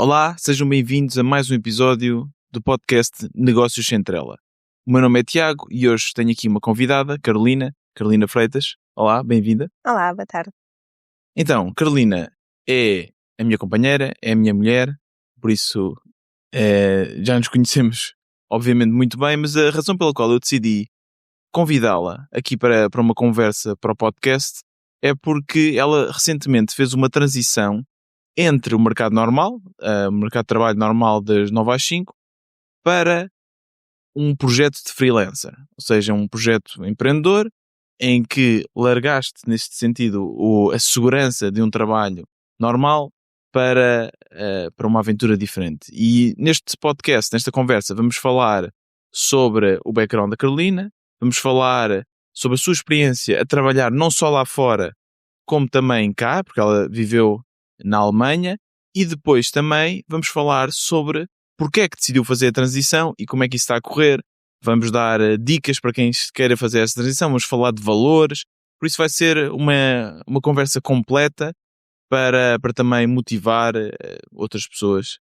Olá, sejam bem-vindos a mais um episódio do podcast Negócios Sem Trela. O meu nome é Tiago e hoje tenho aqui uma convidada, Carolina Freitas. Olá, bem-vinda. Olá, boa tarde. Então, Carolina é a minha companheira, é a minha mulher, por isso já nos conhecemos obviamente muito bem, mas a razão pela qual eu decidi convidá-la aqui para uma conversa para o podcast é porque ela recentemente fez uma transição entre o mercado normal, o mercado de trabalho normal das 9 às 5, para um projeto de freelancer, ou seja, um projeto empreendedor em que largaste, neste sentido, a segurança de um trabalho normal para uma aventura diferente. E neste podcast, nesta conversa, vamos falar sobre o background da Carolina, vamos falar sobre a sua experiência a trabalhar não só lá fora, como também cá, porque ela viveu na Alemanha, e depois também vamos falar sobre porque é que decidiu fazer a transição e como é que isso está a correr. Vamos dar dicas para quem queira fazer essa transição, vamos falar de valores, por isso vai ser uma conversa completa para também motivar outras pessoas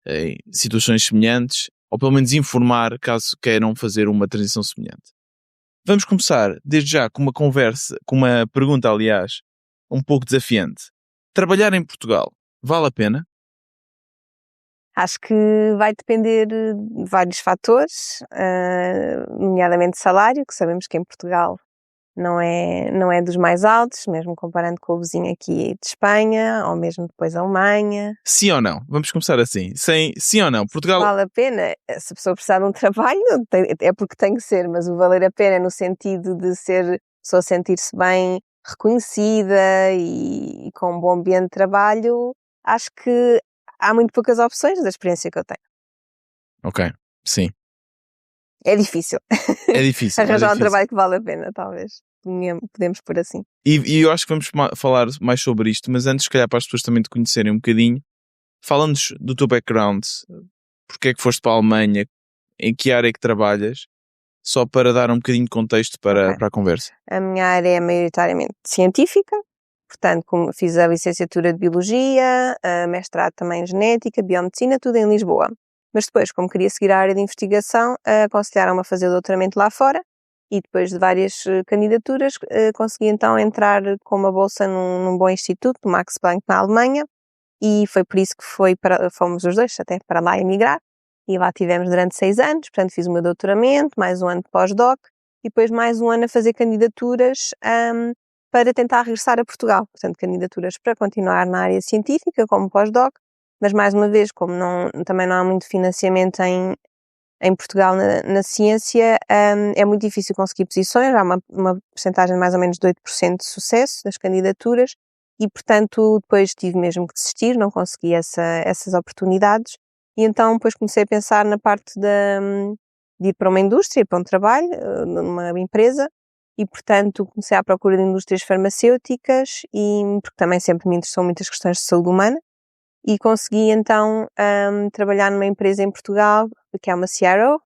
em situações semelhantes, ou pelo menos informar caso queiram fazer uma transição semelhante. Vamos começar desde já com uma conversa, com uma pergunta, aliás, um pouco desafiante. Trabalhar em Portugal vale a pena? Acho que vai depender de vários fatores, nomeadamente salário, que sabemos que em Portugal não é dos mais altos, mesmo comparando com o vizinho aqui de Espanha, ou mesmo depois a Alemanha. Sim ou não? Vamos começar assim. Sim ou não? Portugal... Vale a pena? Se a pessoa precisar de um trabalho, é porque tem que ser, mas o valer a pena no sentido de ser a pessoa sentir-se bem reconhecida e com um bom ambiente de trabalho, acho que há muito poucas opções da experiência que eu tenho. Ok, sim. É difícil. É difícil. Arranjar um trabalho que vale a pena, talvez. Podemos pôr assim. E eu acho que vamos falar mais sobre isto, mas antes, se calhar, para as pessoas também te conhecerem um bocadinho, fala-nos do teu background. Porque é que foste para a Alemanha? Em que área é que trabalhas? Só para dar um bocadinho de contexto para a conversa. A minha área é maioritariamente científica, portanto, como fiz a licenciatura de Biologia, a mestrado também em Genética, Biomedicina, tudo em Lisboa. Mas depois, como queria seguir a área de investigação, aconselharam-me a fazer o doutoramento lá fora e depois de várias candidaturas consegui então entrar com uma bolsa num bom instituto, no Max Planck na Alemanha, e foi por isso que fomos os dois até para lá emigrar. E lá tivemos durante 6 anos, portanto fiz o meu doutoramento, mais um ano de pós-doc e depois mais um ano a fazer candidaturas para tentar regressar a Portugal. Portanto, candidaturas para continuar na área científica como pós-doc, mas mais uma vez, como também não há muito financiamento em Portugal na ciência, é muito difícil conseguir posições, há uma percentagem de mais ou menos de 8% de sucesso das candidaturas e, portanto, depois tive mesmo que desistir, não consegui essas oportunidades. E então depois comecei a pensar na parte de ir para uma indústria, para um trabalho, numa empresa, e portanto comecei à procura de indústrias farmacêuticas, porque também sempre me interessou muitas questões de saúde humana, e consegui então trabalhar numa empresa em Portugal, que é uma CRO,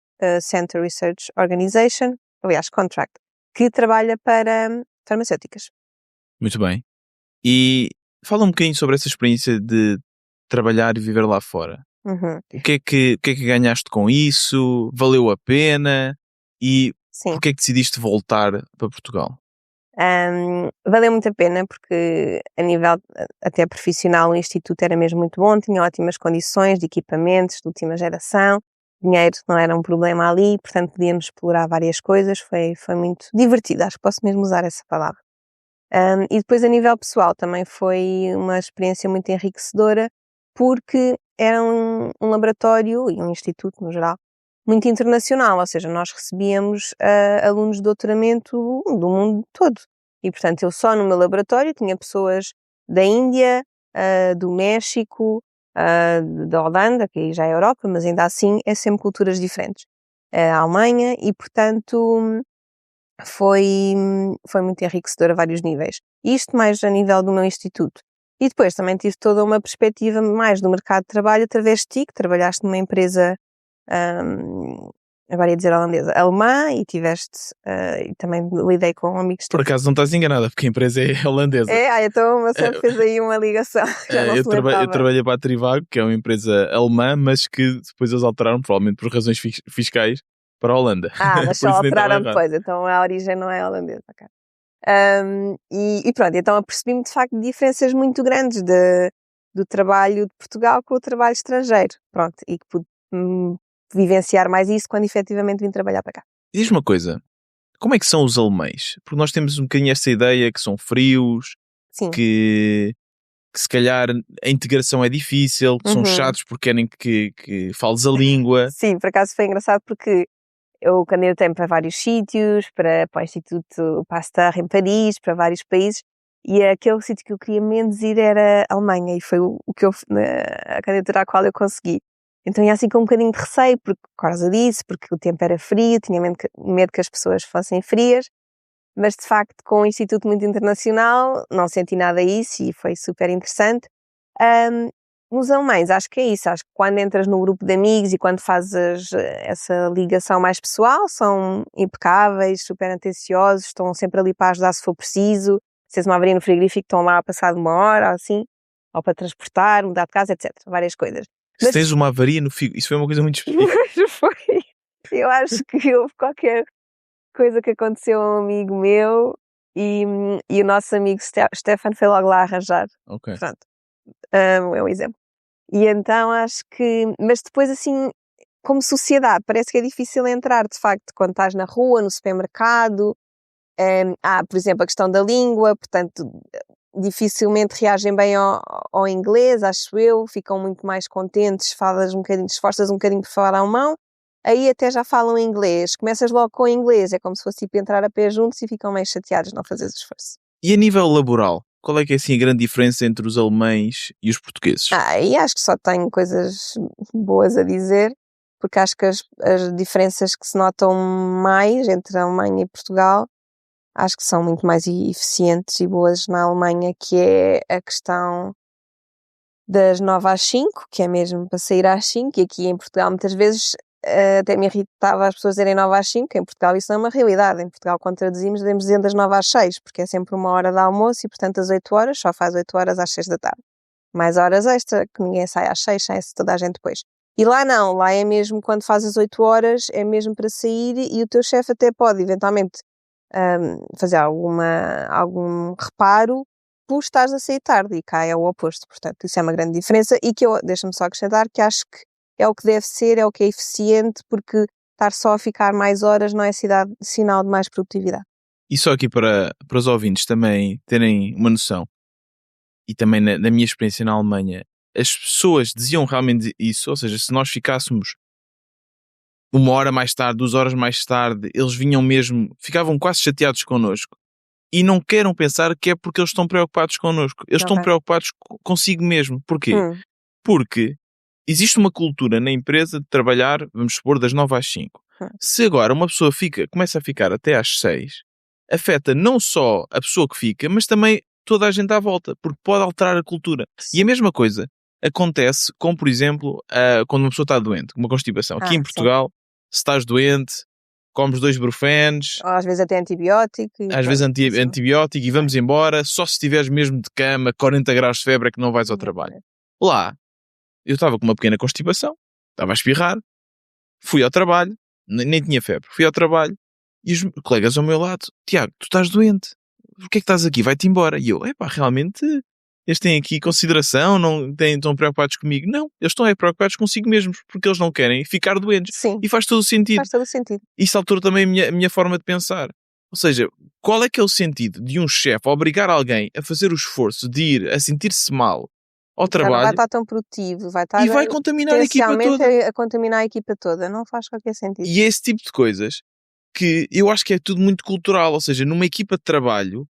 Center Research Organization, aliás, Contract, que trabalha para farmacêuticas. Muito bem. E fala um bocadinho sobre essa experiência de trabalhar e viver lá fora. Uhum. O que é que ganhaste com isso? Valeu a pena? E porquê é que decidiste voltar para Portugal? Valeu muito a pena porque a nível até profissional o instituto era mesmo muito bom, tinha ótimas condições de equipamentos de última geração, dinheiro não era um problema ali, portanto podíamos explorar várias coisas, foi muito divertido, acho que posso mesmo usar essa palavra. E depois a nível pessoal também foi uma experiência muito enriquecedora porque era um laboratório e um instituto no geral muito internacional, ou seja, nós recebíamos alunos de doutoramento do mundo todo. E, portanto, eu só no meu laboratório tinha pessoas da Índia, do México, da Holanda, que aí já é Europa, mas ainda assim é sempre culturas diferentes. A Alemanha e, portanto, foi muito enriquecedor a vários níveis. Isto mais a nível do meu instituto. E depois também tive toda uma perspectiva mais do mercado de trabalho através de ti, que trabalhaste numa empresa agora ia dizer holandesa, alemã, e e também lidei com amigos. Por acaso não estás enganada, porque a empresa é holandesa. Então o meu chefe fez aí uma ligação. Já não Eu se lembrava. trabalhei para a Trivago, que é uma empresa alemã, mas que depois eles alteraram, provavelmente por razões fiscais, para a Holanda. Mas só Por isso nem estava alteraram errado. depois, então a origem não é holandesa. Ok. E pronto, então apercebi-me de facto de diferenças muito grandes do trabalho de Portugal com o trabalho estrangeiro. Pronto, e que pude vivenciar mais isso quando efetivamente vim trabalhar para cá. Diz-me uma coisa, como é que são os alemães? Porque nós temos um bocadinho essa ideia que são frios, Sim. que se calhar a integração é difícil, que são chatos porque querem que fales a língua. Sim, por acaso foi engraçado porque eu candidatei-me para vários sítios, para o Instituto Pasteur em Paris, para vários países, e aquele sítio que eu queria menos ir era a Alemanha, e foi o que a candidatura à qual eu consegui. Então ia assim com um bocadinho de receio, por causa disso, porque o tempo era frio, tinha medo que as pessoas fossem frias, mas de facto com um instituto muito internacional não senti nada disso e foi super interessante. Os alemães, acho que é isso, acho que quando entras no grupo de amigos e quando fazes essa ligação mais pessoal, são impecáveis, super atenciosos, estão sempre ali para ajudar se for preciso, se tens uma avaria no frigorífico estão lá a passar de uma hora ou assim, ou para transportar, mudar de casa, etc, várias coisas. Se tens uma avaria no frigorífico, isso foi uma coisa muito específica. Foi, eu acho que houve qualquer coisa que aconteceu a um amigo meu e o nosso amigo Stefan foi logo lá arranjar. Ok. Pronto, é um exemplo. E então acho que, mas depois assim, como sociedade, parece que é difícil entrar, de facto, quando estás na rua, no supermercado, por exemplo, a questão da língua, portanto, dificilmente reagem bem ao inglês, acho eu, ficam muito mais contentes, falas um bocadinho, esforças um bocadinho por falar alemão, aí até já falam inglês, começas logo com o inglês, é como se fosse tipo entrar a pé juntos e ficam meio chateados de não fazeres esforço. E a nível laboral, qual é que é assim a grande diferença entre os alemães e os portugueses? E acho que só tenho coisas boas a dizer, porque acho que as diferenças que se notam mais entre a Alemanha e Portugal, acho que são muito mais eficientes e boas na Alemanha, que é a questão das 9 às 5, que é mesmo para sair às 5, e aqui em Portugal muitas vezes até me irritava as pessoas dizerem 9 às 5, em Portugal isso não é uma realidade, em Portugal quando traduzimos devemos dizer das 9 às 6, porque é sempre uma hora de almoço e portanto às 8 horas só faz 8 horas às 6 da tarde. Mais horas extra, que ninguém sai às 6, sai-se toda a gente depois. E lá não, lá é mesmo quando fazes 8 horas, é mesmo para sair e o teu chefe até pode eventualmente fazer algum reparo por estares a sair tarde, e cá é o oposto, portanto isso é uma grande diferença e que deixa-me só acrescentar que acho que é o que deve ser, é o que é eficiente, porque estar só a ficar mais horas não é sinal de mais produtividade. E só aqui para os ouvintes também terem uma noção, e também na minha experiência na Alemanha, as pessoas diziam realmente isso, ou seja, se nós ficássemos 1 hora mais tarde, 2 horas mais tarde, eles ficavam quase chateados connosco. E não queiram pensar que é porque eles estão preocupados connosco. Eles estão preocupados consigo mesmo. Porquê? Porque existe uma cultura na empresa de trabalhar, vamos supor, das 9 às 5. Se agora uma pessoa começa a ficar até às 6, afeta não só a pessoa que fica, mas também toda a gente à volta, porque pode alterar a cultura. Sim. E a mesma coisa acontece com, por exemplo, quando uma pessoa está doente, uma constipação. Aqui em Portugal, se estás doente, comes 2 brufenes. Ou às vezes até antibiótico. Às vezes antibiótico e vamos embora, só se estiveres mesmo de cama, 40 graus de febre é que não vais ao trabalho. Lá, eu estava com uma pequena constipação, estava a espirrar, fui ao trabalho, nem tinha febre, fui ao trabalho e os colegas ao meu lado, Tiago, tu estás doente, porquê é que estás aqui? Vai-te embora. E eu, realmente, eles têm aqui consideração, estão preocupados comigo. Não, eles estão preocupados consigo mesmos, porque eles não querem ficar doentes. Sim. E faz todo o sentido. Faz todo o sentido. Isso alterou também a minha forma de pensar. Ou seja, qual é que é o sentido de um chefe obrigar alguém a fazer o esforço de ir a sentir-se mal ao trabalho? Vai estar tão produtivo, vai estar e vai contaminar a equipa toda. A contaminar a equipa toda, não faz qualquer sentido. E é esse tipo de coisas que eu acho que é tudo muito cultural, ou seja, numa equipa de trabalho,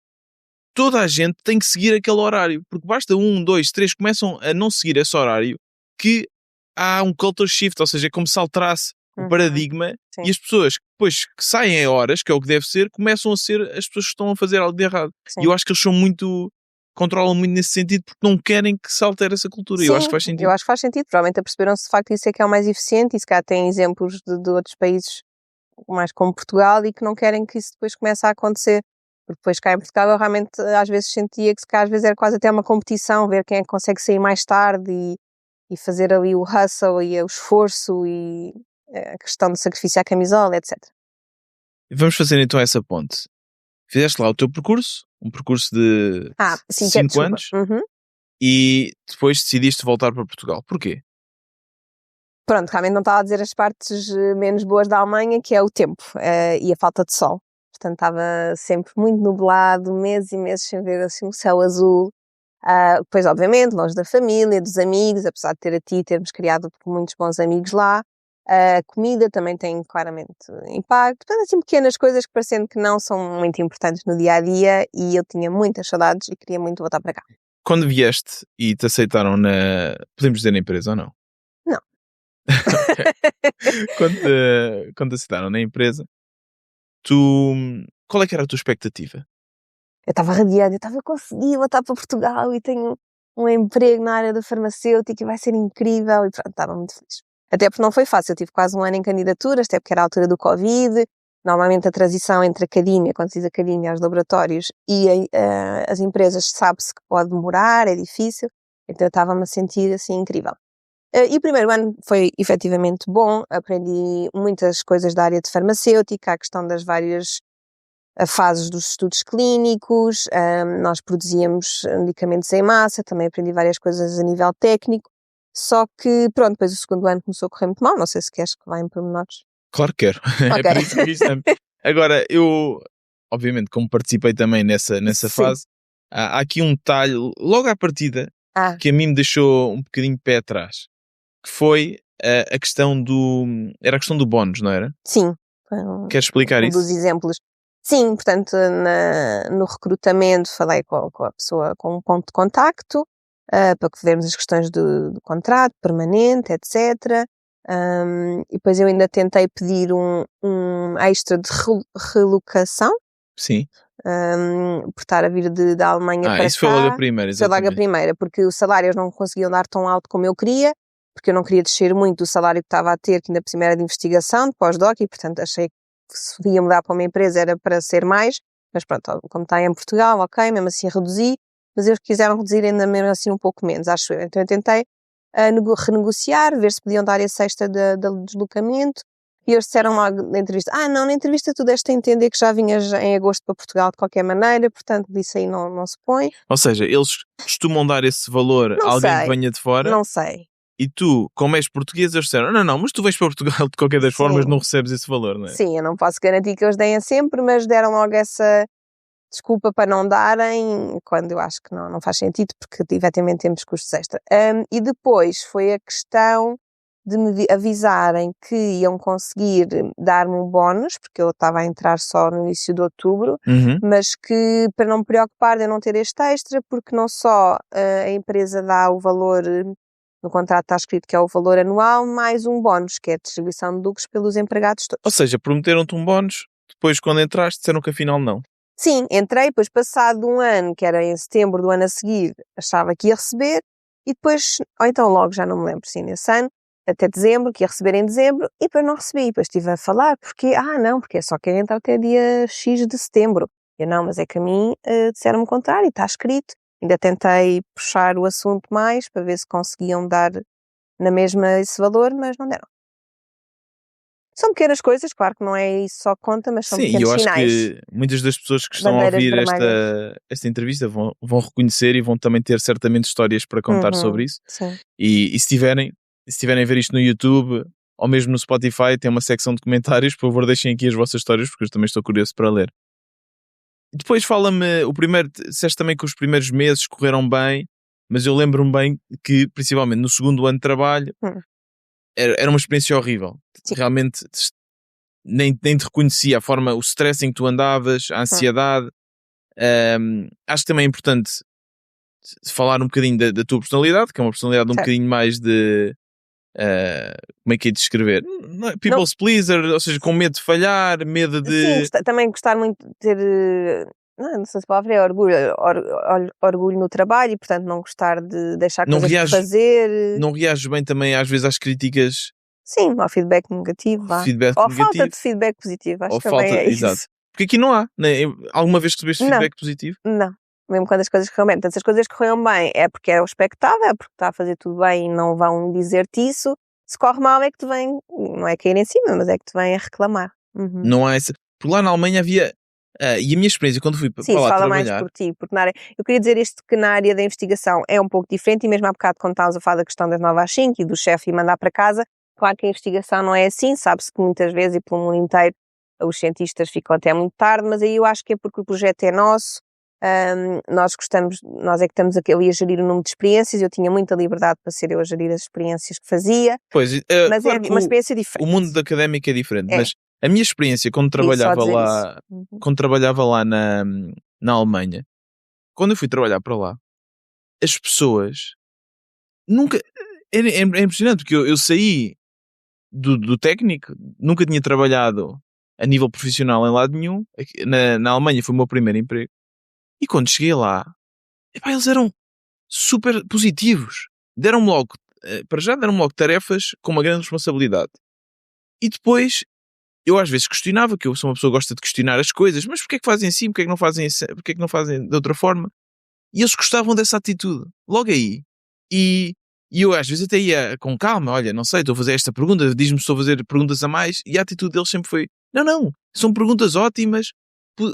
toda a gente tem que seguir aquele horário, porque basta 1, 2, 3 começam a não seguir esse horário que há um culture shift, ou seja, é como se alterasse o paradigma. Sim. E as pessoas depois que saem a horas, que é o que deve ser, começam a ser as pessoas que estão a fazer algo de errado. Sim. E eu acho que eles controlam muito nesse sentido porque não querem que se altere essa cultura. Sim, eu acho que faz sentido. Eu acho que faz sentido. Provavelmente aperceberam-se de facto isso é que é o mais eficiente e se calhar têm exemplos de outros países mais como Portugal e que não querem que isso depois comece a acontecer. Porque depois cá em Portugal eu realmente às vezes sentia que às vezes era quase até uma competição, ver quem é que consegue sair mais tarde e fazer ali o hustle e o esforço e a questão do sacrifício à camisola, etc. Vamos fazer então essa ponte. Fizeste lá o teu percurso, um percurso de Sim, 5 anos, e depois decidiste voltar para Portugal. Porquê? Pronto, realmente não estava a dizer as partes menos boas da Alemanha, que é o tempo e a falta de sol. Portanto, estava sempre muito nublado, meses e meses sem ver assim um céu azul. Depois, obviamente, longe da família, dos amigos, apesar de ter a ti, termos criado muitos bons amigos lá. A comida também tem claramente impacto. Portanto, assim, pequenas coisas que parecendo que não são muito importantes no dia-a-dia e eu tinha muitas saudades e queria muito voltar para cá. Quando vieste e te aceitaram podemos dizer na empresa ou não? Não. Quando te aceitaram na empresa, qual é que era a tua expectativa? Eu estava radiante, eu estava a conseguir voltar para Portugal e tenho um emprego na área da farmacêutica e vai ser incrível e pronto, estava muito feliz. Até porque não foi fácil, eu tive quase um ano em candidaturas, até porque era a altura do Covid, normalmente a transição entre a academia, quando se diz academia, aos laboratórios e as empresas sabe-se que pode demorar, é difícil, então eu estava-me a sentir assim incrível. E o primeiro ano foi efetivamente bom, aprendi muitas coisas da área de farmacêutica, a questão das várias fases dos estudos clínicos, nós produzíamos medicamentos em massa, também aprendi várias coisas a nível técnico, só que pronto, depois o segundo ano começou a correr muito mal, não sei se queres que vá em pormenores. Claro que quero, é por isso que aqui estamos. Agora, eu, obviamente, como participei também nessa fase, há aqui um detalhe, logo à partida, que a mim me deixou um bocadinho de pé atrás, que foi a questão era a questão do bónus, não era? Sim. Queres explicar isso? Dos exemplos. Sim, portanto, no recrutamento falei com a pessoa com um ponto de contacto, para que vermos as questões do contrato permanente, etc. E depois eu ainda tentei pedir um extra de relocação. Sim. Por estar a vir da Alemanha para cá. Isso foi logo a primeira, exatamente. Foi logo a primeira, porque os salários não conseguiam dar tão alto como eu queria, porque eu não queria descer muito o salário que estava a ter, que ainda por cima era de investigação, de pós-doc, e portanto achei que se ia mudar para uma empresa era para ser mais, mas pronto, como está em Portugal, ok, mesmo assim reduzi, mas eles quiseram reduzir ainda mesmo assim um pouco menos, acho eu. Então eu tentei renegociar, ver se podiam dar esse extra de deslocamento, e eles disseram logo na entrevista, não, na entrevista tu deste a entender que já vinhas em agosto para Portugal de qualquer maneira, portanto disso aí não se põe. Ou seja, eles costumam dar esse valor a alguém que venha de fora? Não sei. E tu, como és português, eles disseram, não, mas tu vens para Portugal de qualquer das formas, não recebes esse valor, não é? Sim, eu não posso garantir que eles deem a sempre, mas deram logo essa desculpa para não darem, quando eu acho que não faz sentido, porque efetivamente temos custos extra. E depois foi a questão de me avisarem que iam conseguir dar-me um bónus, porque eu estava a entrar só no início de outubro, mas que para não me preocupar de eu não ter este extra, porque não só a empresa dá o valor, no contrato está escrito que é o valor anual, mais um bónus, que é a distribuição de lucros pelos empregados todos. Ou seja, prometeram-te um bónus, depois quando entraste disseram que afinal não. Sim, entrei, depois passado um ano, que era em setembro do ano a seguir, achava que ia receber, e depois, ou então logo, já não me lembro, sim, nesse ano, até dezembro, que ia receber em dezembro, e depois não recebi. Depois estive a falar, porque, não, porque é só quem entra até dia X de setembro. Eu não, mas é que a mim disseram-me o contrário, está escrito. Ainda tentei puxar o assunto mais, para ver se conseguiam dar na mesma esse valor, mas não deram. São pequenas coisas, claro que não é isso só que conta, mas são pequenos sinais. Sim, eu acho que muitas das pessoas que estão a ouvir esta entrevista vão reconhecer e vão também ter certamente histórias para contar sobre isso. Sim. E se tiverem a ver isto no YouTube ou mesmo no Spotify, tem uma secção de comentários, por favor deixem aqui as vossas histórias, porque eu também estou curioso para ler. E depois fala-me, disseste também que os primeiros meses correram bem, mas eu lembro-me bem que, principalmente no segundo ano de trabalho, era uma experiência horrível. Sim. Realmente nem te reconhecia a forma, o stress em que tu andavas, a ansiedade. Acho que também é importante falar um bocadinho da tua personalidade, que é uma personalidade um bocadinho mais de como é que é de descrever? People's pleaser, ou seja, com medo de falhar, medo de... Sim, também gostar muito de ter... Não sei se a palavra é orgulho no trabalho e, portanto, não gostar de deixar coisas de fazer. Não reages bem também, às vezes, às críticas Sim, ao feedback negativo, vá. Feedback Ou negativo. falta de feedback positivo, acho Ou que também falta, é isso. exato. Porque aqui não há. Né? Alguma vez recebeste Não. feedback positivo? Não. Mesmo quando as coisas correram bem. Portanto, se as coisas correram bem é porque era o expectável, é porque está a fazer tudo bem e não vão dizer-te isso. Se corre mal é que te vem, não é cair em cima, mas é que te vem a reclamar. Uhum. Não há essa. Porque lá na Alemanha havia. E a minha experiência quando fui Sim, para se lá fala mais trabalhar. por ti, porque eu queria dizer isto que na área da investigação é um pouco diferente e mesmo há bocado quando estávamos a falar da questão das 9 às 5 e do chefe ir mandar para casa, claro que a investigação não é assim, sabe-se que muitas vezes e pelo mundo inteiro os cientistas ficam até muito tarde, mas aí eu acho que é porque o projeto é nosso, nós é que estamos aqui, eu ia gerir o número de experiências, eu tinha muita liberdade para ser eu a gerir as experiências que fazia, Pois, mas claro é que uma experiência diferente. o mundo da académica é diferente, É. mas a minha experiência quando trabalhava lá na Alemanha, quando eu fui trabalhar para lá, as pessoas nunca. É impressionante porque eu saí do técnico, nunca tinha trabalhado a nível profissional em lado nenhum. Na Alemanha foi o meu primeiro emprego. E quando cheguei lá, epá, eles eram super positivos. Deram-me logo, para já deram-me logo tarefas com uma grande responsabilidade. E depois, eu às vezes questionava, que eu sou uma pessoa que gosta de questionar as coisas, mas porquê é que fazem assim? Porquê é que não fazem assim? Porquê é que não fazem de outra forma? E eles gostavam dessa atitude. Logo aí. E eu às vezes até ia com calma, olha, não sei, estou a fazer esta pergunta, diz-me se estou a fazer perguntas a mais, e a atitude deles sempre foi, não, são perguntas ótimas,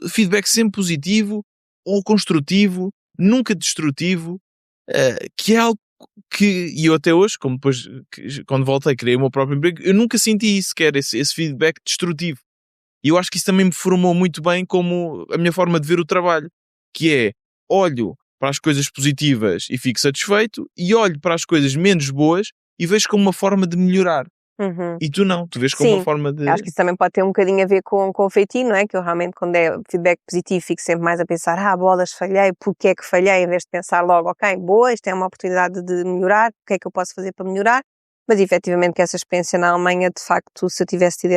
feedback sempre positivo, ou construtivo, nunca destrutivo, que é algo que, e eu até hoje, como depois, quando voltei, criei o meu próprio emprego, eu nunca senti sequer esse feedback destrutivo. E eu acho que isso também me formou muito bem como a minha forma de ver o trabalho, que é, olho para as coisas positivas e fico satisfeito, e olho para as coisas menos boas e vejo como uma forma de melhorar. Uhum. E tu não, tu vês como uma forma de... Acho que isso também pode ter um bocadinho a ver com o feitio, não é? Que eu realmente, quando é feedback positivo, fico sempre mais a pensar, bolas, falhei, porque é que falhei, em vez de pensar logo, ok, boa, isto é uma oportunidade de melhorar, o que é que eu posso fazer para melhorar? Mas efetivamente que essa experiência na Alemanha, de facto, se eu tivesse tido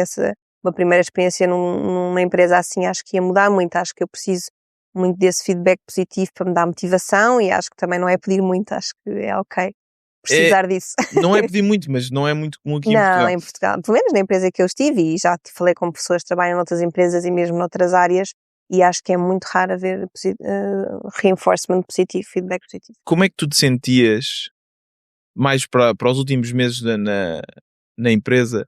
uma primeira experiência numa empresa assim, acho que ia mudar muito, acho que eu preciso muito desse feedback positivo para me dar motivação e acho que também não é pedir muito, acho que é ok precisar disso. Não é pedir muito, mas não é muito comum aqui em Não, Portugal. em Portugal, pelo menos na empresa que eu estive, e já falei com pessoas que trabalham noutras empresas e mesmo noutras áreas, e acho que é muito raro haver reinforcement positivo, feedback positivo. Como é que tu te sentias mais para os últimos meses na empresa?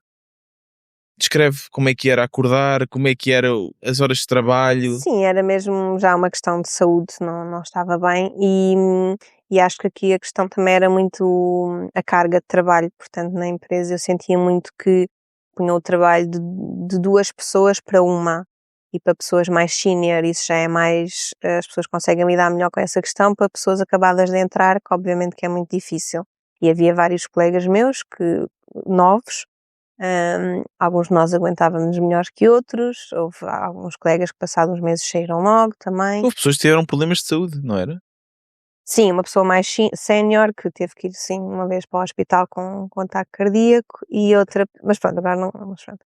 Descreve como é que era acordar, como é que eram as horas de trabalho. Sim, era mesmo já uma questão de saúde, não estava bem e acho que aqui a questão também era muito a carga de trabalho, portanto na empresa eu sentia muito que punha o trabalho de 2 pessoas para uma e para pessoas mais senior isso já é mais, as pessoas conseguem lidar melhor com essa questão, para pessoas acabadas de entrar que obviamente que é muito difícil e havia vários colegas meus novos, alguns de nós aguentávamos melhor que outros, houve alguns colegas que passados uns meses saíram logo também. Houve pessoas que tiveram problemas de saúde, não era? Sim, uma pessoa mais sénior que teve que ir sim uma vez para o hospital com um ataque cardíaco e outra, mas pronto, agora não, mas pronto.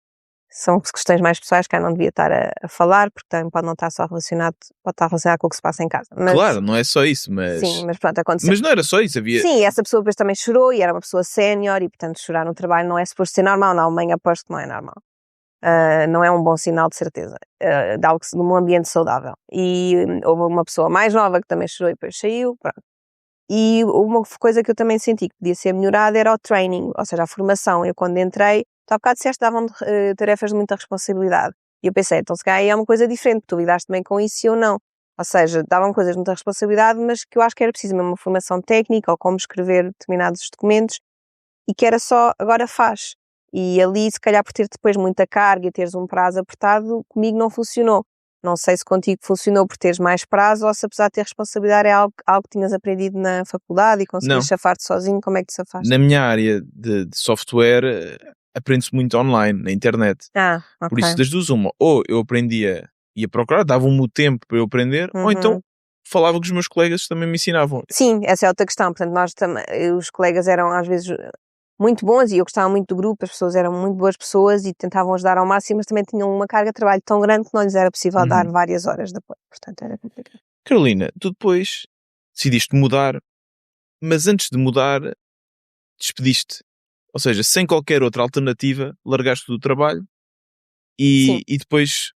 São questões mais pessoais que eu não devia estar a falar, porque também pode não estar só relacionado, pode estar relacionado com o que se passa em casa. Mas, claro, não é só isso, mas... Sim, mas pronto, aconteceu. Mas não era só isso, havia... Sim, essa pessoa depois também chorou e era uma pessoa sénior e portanto chorar no trabalho não é suposto ser normal, na Alemanha aposto que não é normal. Não é um bom sinal de certeza, de algo de um ambiente saudável. E houve uma pessoa mais nova que também chorou e depois saiu, pronto. E uma coisa que eu também senti que podia ser melhorada era o training, ou seja, a formação. Eu quando entrei, tu há bocado disseste que davam tarefas de muita responsabilidade. E eu pensei, então se calhar é uma coisa diferente, tu lidaste bem com isso e eu não. Ou seja, davam coisas de muita responsabilidade, mas que eu acho que era preciso mesmo uma formação técnica ou como escrever determinados documentos e que era só, agora faz. E ali, se calhar por ter depois muita carga e teres um prazo apertado, comigo não funcionou. Não sei se contigo funcionou por teres mais prazo ou se apesar de ter responsabilidade é algo que tinhas aprendido na faculdade e conseguias chafar-te sozinho, como é que te safaste? Na minha área de software aprende-se muito online, na internet. Ok. Por isso das duas uma, ou eu aprendia, ia procurar, davam-me o tempo para eu aprender, ou então falava com os meus colegas que também me ensinavam. Sim, essa é outra questão, portanto nós os colegas eram às vezes muito bons e eu gostava muito do grupo, as pessoas eram muito boas pessoas e tentavam ajudar ao máximo, mas também tinham uma carga de trabalho tão grande que não lhes era possível dar várias horas de apoio, portanto era complicado. Carolina, tu depois decidiste mudar, mas antes de mudar, despediste. Ou seja, sem qualquer outra alternativa, largaste do trabalho Sim. e depois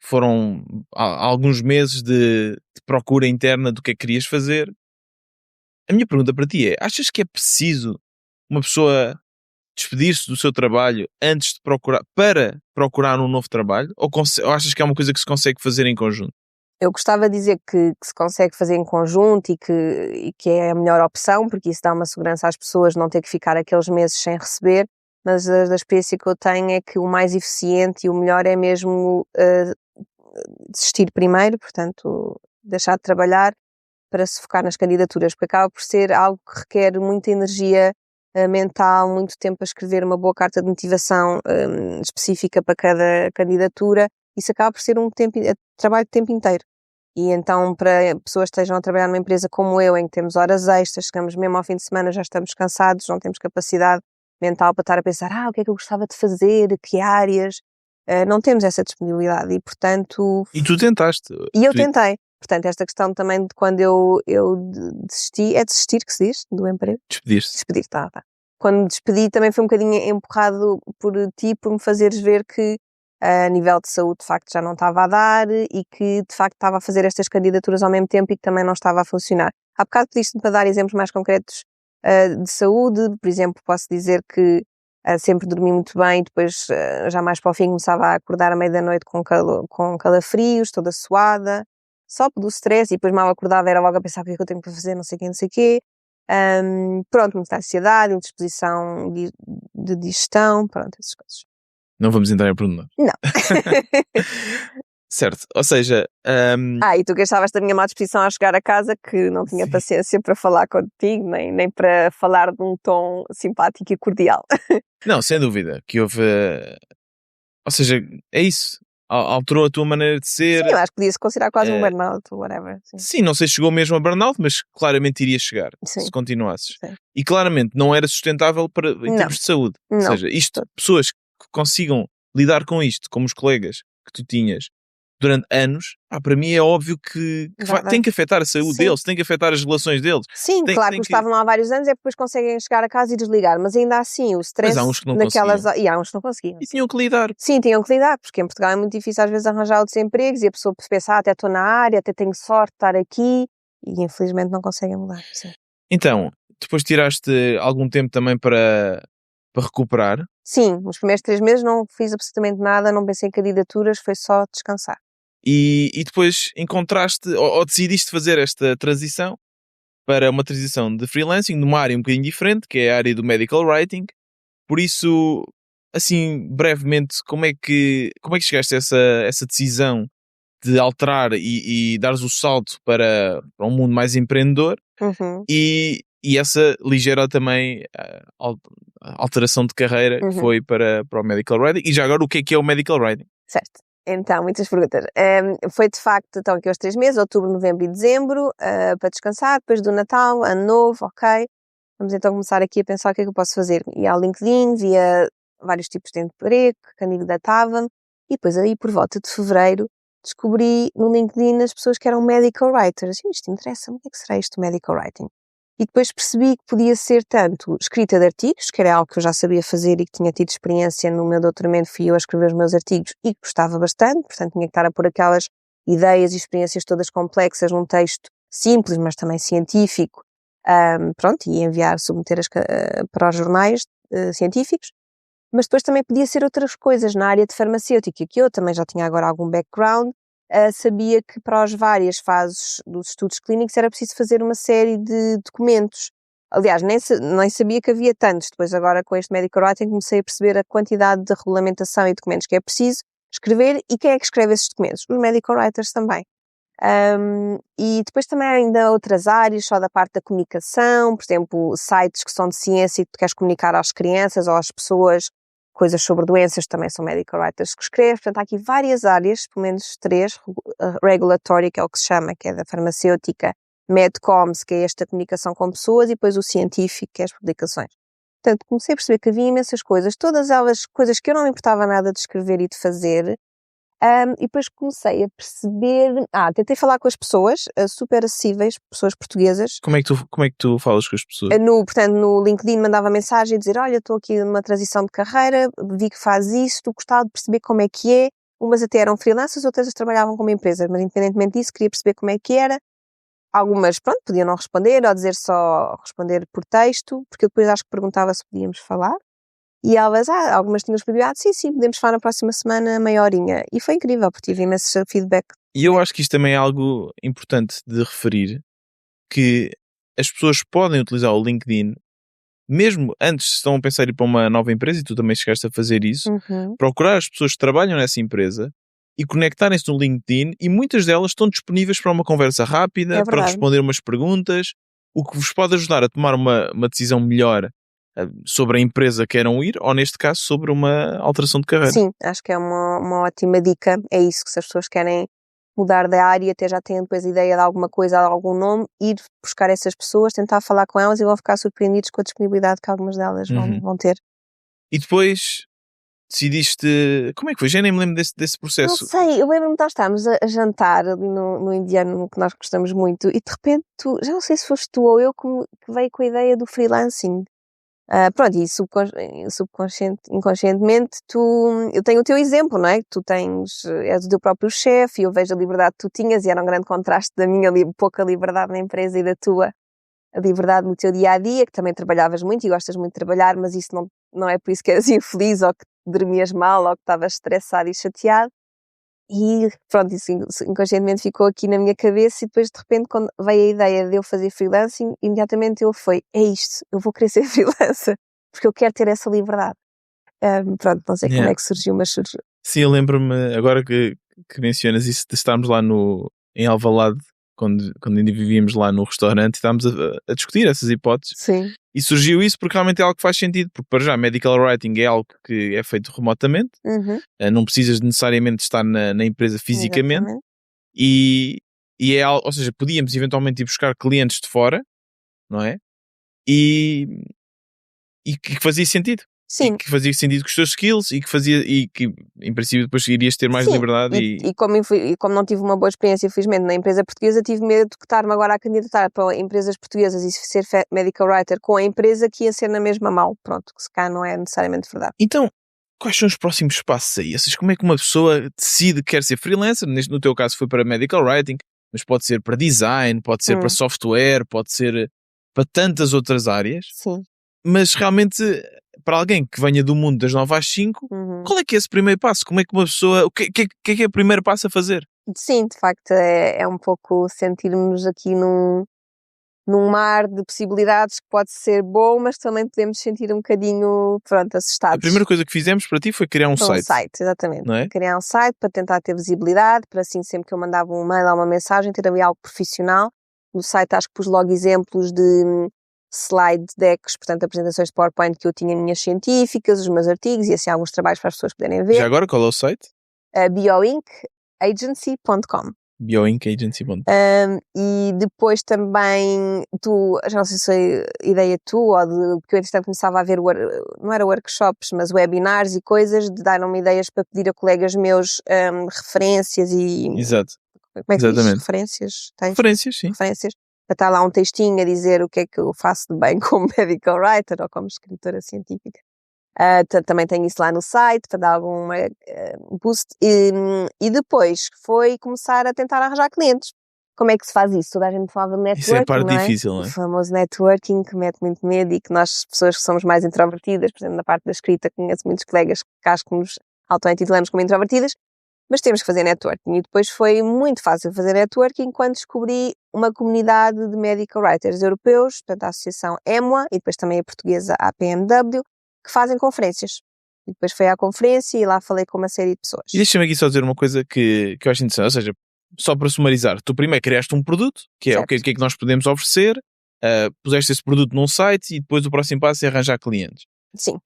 foram alguns meses de procura interna do que é que querias fazer. A minha pergunta para ti é, achas que é preciso uma pessoa despedir-se do seu trabalho antes de procurar um novo trabalho? Ou achas que é uma coisa que se consegue fazer em conjunto? Eu gostava de dizer que se consegue fazer em conjunto e que é a melhor opção, porque isso dá uma segurança às pessoas, não ter que ficar aqueles meses sem receber, mas da experiência que eu tenho é que o mais eficiente e o melhor é mesmo desistir primeiro, portanto, deixar de trabalhar para se focar nas candidaturas, porque acaba por ser algo que requer muita energia mental, muito tempo a escrever uma boa carta de motivação específica para cada candidatura. Isso acaba por ser trabalho de tempo inteiro. E então, para pessoas que estejam a trabalhar numa empresa como eu, em que temos horas extras, chegamos mesmo ao fim de semana, já estamos cansados, não temos capacidade mental para estar a pensar, o que é que eu gostava de fazer, que áreas, não temos essa disponibilidade e, portanto... E tu tentaste. E eu tentei. Portanto, esta questão também de quando eu desisti, é desistir que se diz, do emprego? Despedir, tá. Quando me despedi também foi um bocadinho empurrado por ti, por me fazeres ver que a nível de saúde de facto já não estava a dar e que de facto estava a fazer estas candidaturas ao mesmo tempo e que também não estava a funcionar. Há bocado pediste-me para dar exemplos mais concretos de saúde, por exemplo, posso dizer que sempre dormi muito bem, depois já mais para o fim começava a acordar à meia da noite com calafrios, toda suada, só do stress, e depois mal acordava era logo a pensar o que é que eu tenho para fazer, não sei o quê. Pronto, muita ansiedade, indisposição de digestão, pronto, essas coisas. Não vamos entrar em pormenor. Não. Certo, ou seja... e tu gastavas da minha má disposição a chegar a casa, que não tinha paciência para falar contigo, nem para falar de um tom simpático e cordial. Não, sem dúvida, que houve... Ou seja, é isso. Alterou a tua maneira de ser. Sim, eu acho que podia-se considerar quase um burnout, whatever. Sim, não sei se chegou mesmo a burnout, mas claramente iria chegar, se continuasses. Sim. E claramente não era sustentável em termos de saúde. Ou seja, pessoas que consigam lidar com isto, como os colegas que tu tinhas, durante anos, para mim é óbvio que tem que afetar a saúde deles, tem que afetar as relações deles. Sim, claro que estavam lá há vários anos, é porque depois conseguem chegar a casa e desligar, mas ainda assim o stress... Mas há uns que não naquelas... conseguiam. E há uns que não conseguiam. E tinham que lidar. Sim, tinham que lidar, porque em Portugal é muito difícil às vezes arranjar outros empregos e a pessoa pensa, até estou na área, até tenho sorte de estar aqui, e infelizmente não conseguem mudar. Sim. Então, depois tiraste algum tempo também para recuperar? Sim, nos primeiros 3 meses não fiz absolutamente nada, não pensei em candidaturas, foi só descansar. E depois encontraste, ou decidiste fazer esta transição para uma transição de freelancing numa área um bocadinho diferente, que é a área do medical writing. Por isso, assim, brevemente, como é que chegaste a essa decisão de alterar e dares o salto para um mundo mais empreendedor? E essa ligeira também alteração de carreira que foi para o medical writing. E já agora, o que é o medical writing? Certo. Então, muitas perguntas. Foi de facto, então, aqui aos 3 meses, outubro, novembro e dezembro, para descansar, depois do Natal, Ano Novo, ok. Vamos então começar aqui a pensar o que é que eu posso fazer. Ia ao LinkedIn, via vários tipos de emprego, candidatava-me, e depois aí por volta de fevereiro descobri no LinkedIn as pessoas que eram medical writers. Isto interessa-me, o que é que será isto medical writing? E depois percebi que podia ser tanto escrita de artigos, que era algo que eu já sabia fazer e que tinha tido experiência no meu doutoramento, fui eu a escrever os meus artigos e que gostava bastante, portanto tinha que estar a pôr aquelas ideias e experiências todas complexas num texto simples, mas também científico, e enviar, submeter para os jornais científicos. Mas depois também podia ser outras coisas na área de farmacêutica, que eu também já tinha agora algum background. Sabia que para as várias fases dos estudos clínicos era preciso fazer uma série de documentos. Aliás, nem sabia que havia tantos. Depois agora com este medical writing comecei a perceber a quantidade de regulamentação e documentos que é preciso escrever e quem é que escreve esses documentos? Os medical writers também. E depois também há ainda outras áreas, só da parte da comunicação, por exemplo, sites que são de ciência e que tu queres comunicar às crianças ou às pessoas coisas sobre doenças, também são medical writers que escrevem. Portanto, há aqui várias áreas, pelo menos 3, regulatory, que é o que se chama, que é da farmacêutica, medcoms, que é esta comunicação com pessoas, e depois o científico, que é as publicações. Portanto, comecei a perceber que havia imensas coisas, todas elas coisas que eu não me importava nada de escrever e de fazer, E depois comecei a perceber, tentei falar com as pessoas, super acessíveis, pessoas portuguesas. Como é que tu falas com as pessoas? Portanto, no LinkedIn mandava mensagem a dizer, olha, estou aqui numa transição de carreira, vi que faz isto, gostava de perceber como é que é. Umas até eram freelancers, outras trabalhavam como empresas, mas independentemente disso, queria perceber como é que era. Algumas, pronto, podiam não responder, ou dizer só responder por texto, porque eu depois acho que perguntava se podíamos falar. E elas, algumas tinham disponibilidade, sim, podemos falar na próxima semana, meia horinha. E foi incrível, porque tive imenso feedback. E eu acho que isto também é algo importante de referir, que as pessoas podem utilizar o LinkedIn, mesmo antes, se estão a pensar em ir para uma nova empresa, e tu também chegaste a fazer isso, procurar as pessoas que trabalham nessa empresa e conectarem-se no LinkedIn, e muitas delas estão disponíveis para uma conversa rápida, para responder umas perguntas, o que vos pode ajudar a tomar uma decisão melhor sobre a empresa que queiram ir, ou neste caso sobre uma alteração de carreira. Sim, acho que é uma ótima dica. É isso, que se as pessoas querem mudar de área, até já têm depois a ideia de alguma coisa, de algum nome, ir buscar essas pessoas, tentar falar com elas e vão ficar surpreendidos com a disponibilidade que algumas delas vão ter. E depois decidiste... Como é que foi? Já nem me lembro desse processo. Não sei, eu lembro-me de nós estarmos a jantar ali no indiano, que nós gostamos muito, e de repente, já não sei se foste tu ou eu que veio com a ideia do freelancing. Pronto, e inconscientemente eu tenho o teu exemplo, não é? Tu és o teu próprio chefe, e eu vejo a liberdade que tu tinhas, e era um grande contraste da minha pouca liberdade na empresa e da tua liberdade no teu dia-a-dia, que também trabalhavas muito e gostas muito de trabalhar, mas isso não é por isso que eras infeliz, ou que dormias mal, ou que estavas estressado e chateado. E pronto, isso inconscientemente ficou aqui na minha cabeça, e depois de repente, quando veio a ideia de eu fazer freelancing, imediatamente é isto, eu vou querer ser freelancer, porque eu quero ter essa liberdade. Pronto, não sei como é que surgiu, mas surgiu. Sim, eu lembro-me, agora que mencionas isso, de estarmos lá em Alvalade, quando ainda vivíamos lá no restaurante, e estávamos a discutir essas hipóteses. Sim. E surgiu isso porque realmente é algo que faz sentido, porque para já medical writing é algo que é feito remotamente, não precisas necessariamente estar na empresa fisicamente. Exatamente. E é algo, ou seja, podíamos eventualmente ir buscar clientes de fora, não é? E que fazia sentido. Sim. E que fazia sentido com os teus skills, e que em princípio depois irias ter mais liberdade. E como não tive uma boa experiência, infelizmente, na empresa portuguesa, tive medo de estar-me agora a candidatar para empresas portuguesas e ser medical writer com a empresa que ia ser na mesma mal. Pronto, que se cá não é necessariamente verdade. Então, quais são os próximos passos aí? Ou seja, como é que uma pessoa decide que quer ser freelancer? No teu caso foi para medical writing, mas pode ser para design, pode ser para software, pode ser para tantas outras áreas. Sim. Mas realmente, para alguém que venha do mundo das 9 às 5, qual é que é esse primeiro passo? Como é que uma pessoa... O que é o primeiro passo a fazer? Sim, de facto, é um pouco sentirmos aqui num mar de possibilidades, que pode ser bom, mas também podemos sentir um bocadinho, assustados. A primeira coisa que fizemos para ti foi criar um site. Um site, exatamente. Não é? Criar um site para tentar ter visibilidade, para assim, sempre que eu mandava um mail ou uma mensagem, ter ali algo profissional. No site acho que pus logo exemplos de slide decks, portanto apresentações de PowerPoint que eu tinha minhas científicas, os meus artigos e assim alguns trabalhos para as pessoas poderem ver. Já agora, qual é o site? bioinkagency.com. bioinkagency.com. E depois também, já não sei se é ideia tua, porque eu entretanto começava a ver, não era workshops, mas webinars e coisas, de dar-me ideias para pedir a colegas meus referências e... Exato. Como é que diz? Referências? Referências, sim. Referências. Para estar lá um textinho a dizer o que é que eu faço de bem como medical writer ou como escritora científica. Também tenho isso lá no site para dar algum boost. E depois foi começar a tentar arranjar clientes. Como é que se faz isso? Toda a gente falava de networking, isso é a parte não é? difícil, não é? O famoso networking, que mete muito medo, e que nós, pessoas que somos mais introvertidas, por exemplo, na parte da escrita, conheço muitos colegas que acho que nos auto-intitulamos como introvertidas, mas temos que fazer networking. E depois foi muito fácil fazer networking quando descobri uma comunidade de medical writers europeus, portanto a associação EMWA, e depois também a portuguesa APMW, que fazem conferências. E depois foi à conferência e lá falei com uma série de pessoas. E deixa-me aqui só dizer uma coisa que eu acho interessante, ou seja, só para sumarizar, tu primeiro criaste um produto, que é o que é que nós podemos oferecer, puseste esse produto num site, e depois o próximo passo é arranjar clientes. Sim.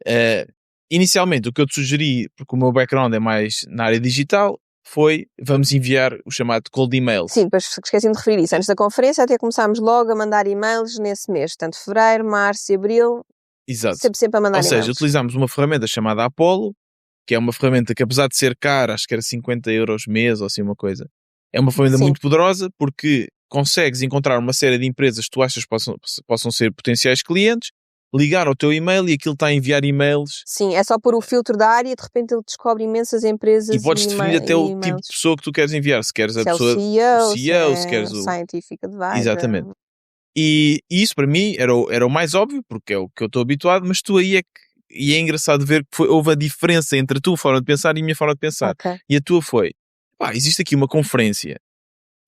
Inicialmente o que eu te sugeri, porque o meu background é mais na área digital, foi vamos enviar o chamado cold email. Sim, depois esqueci de referir isso. Antes da conferência até começámos logo a mandar e-mails nesse mês, tanto fevereiro, março e abril. Exato. Sempre a mandar e-mails. Ou seja, utilizámos uma ferramenta chamada Apollo, que é uma ferramenta que, apesar de ser cara, acho que era 50 euros mês ou assim uma coisa, é uma ferramenta muito poderosa porque consegues encontrar uma série de empresas que tu achas possam ser potenciais clientes, ligar ao teu e-mail e aquilo está a enviar e-mails. Sim, é só pôr o filtro da área e de repente ele descobre imensas empresas e podes definir até o tipo de pessoa que tu queres enviar. Se queres a pessoa, o CEO, se queres o Scientific Advisor. Exatamente. E isso para mim era o mais óbvio, porque é o que eu estou habituado, mas tu aí e é engraçado ver que houve a diferença entre a tua forma de pensar e a minha forma de pensar. E a tua foi, existe aqui uma conferência,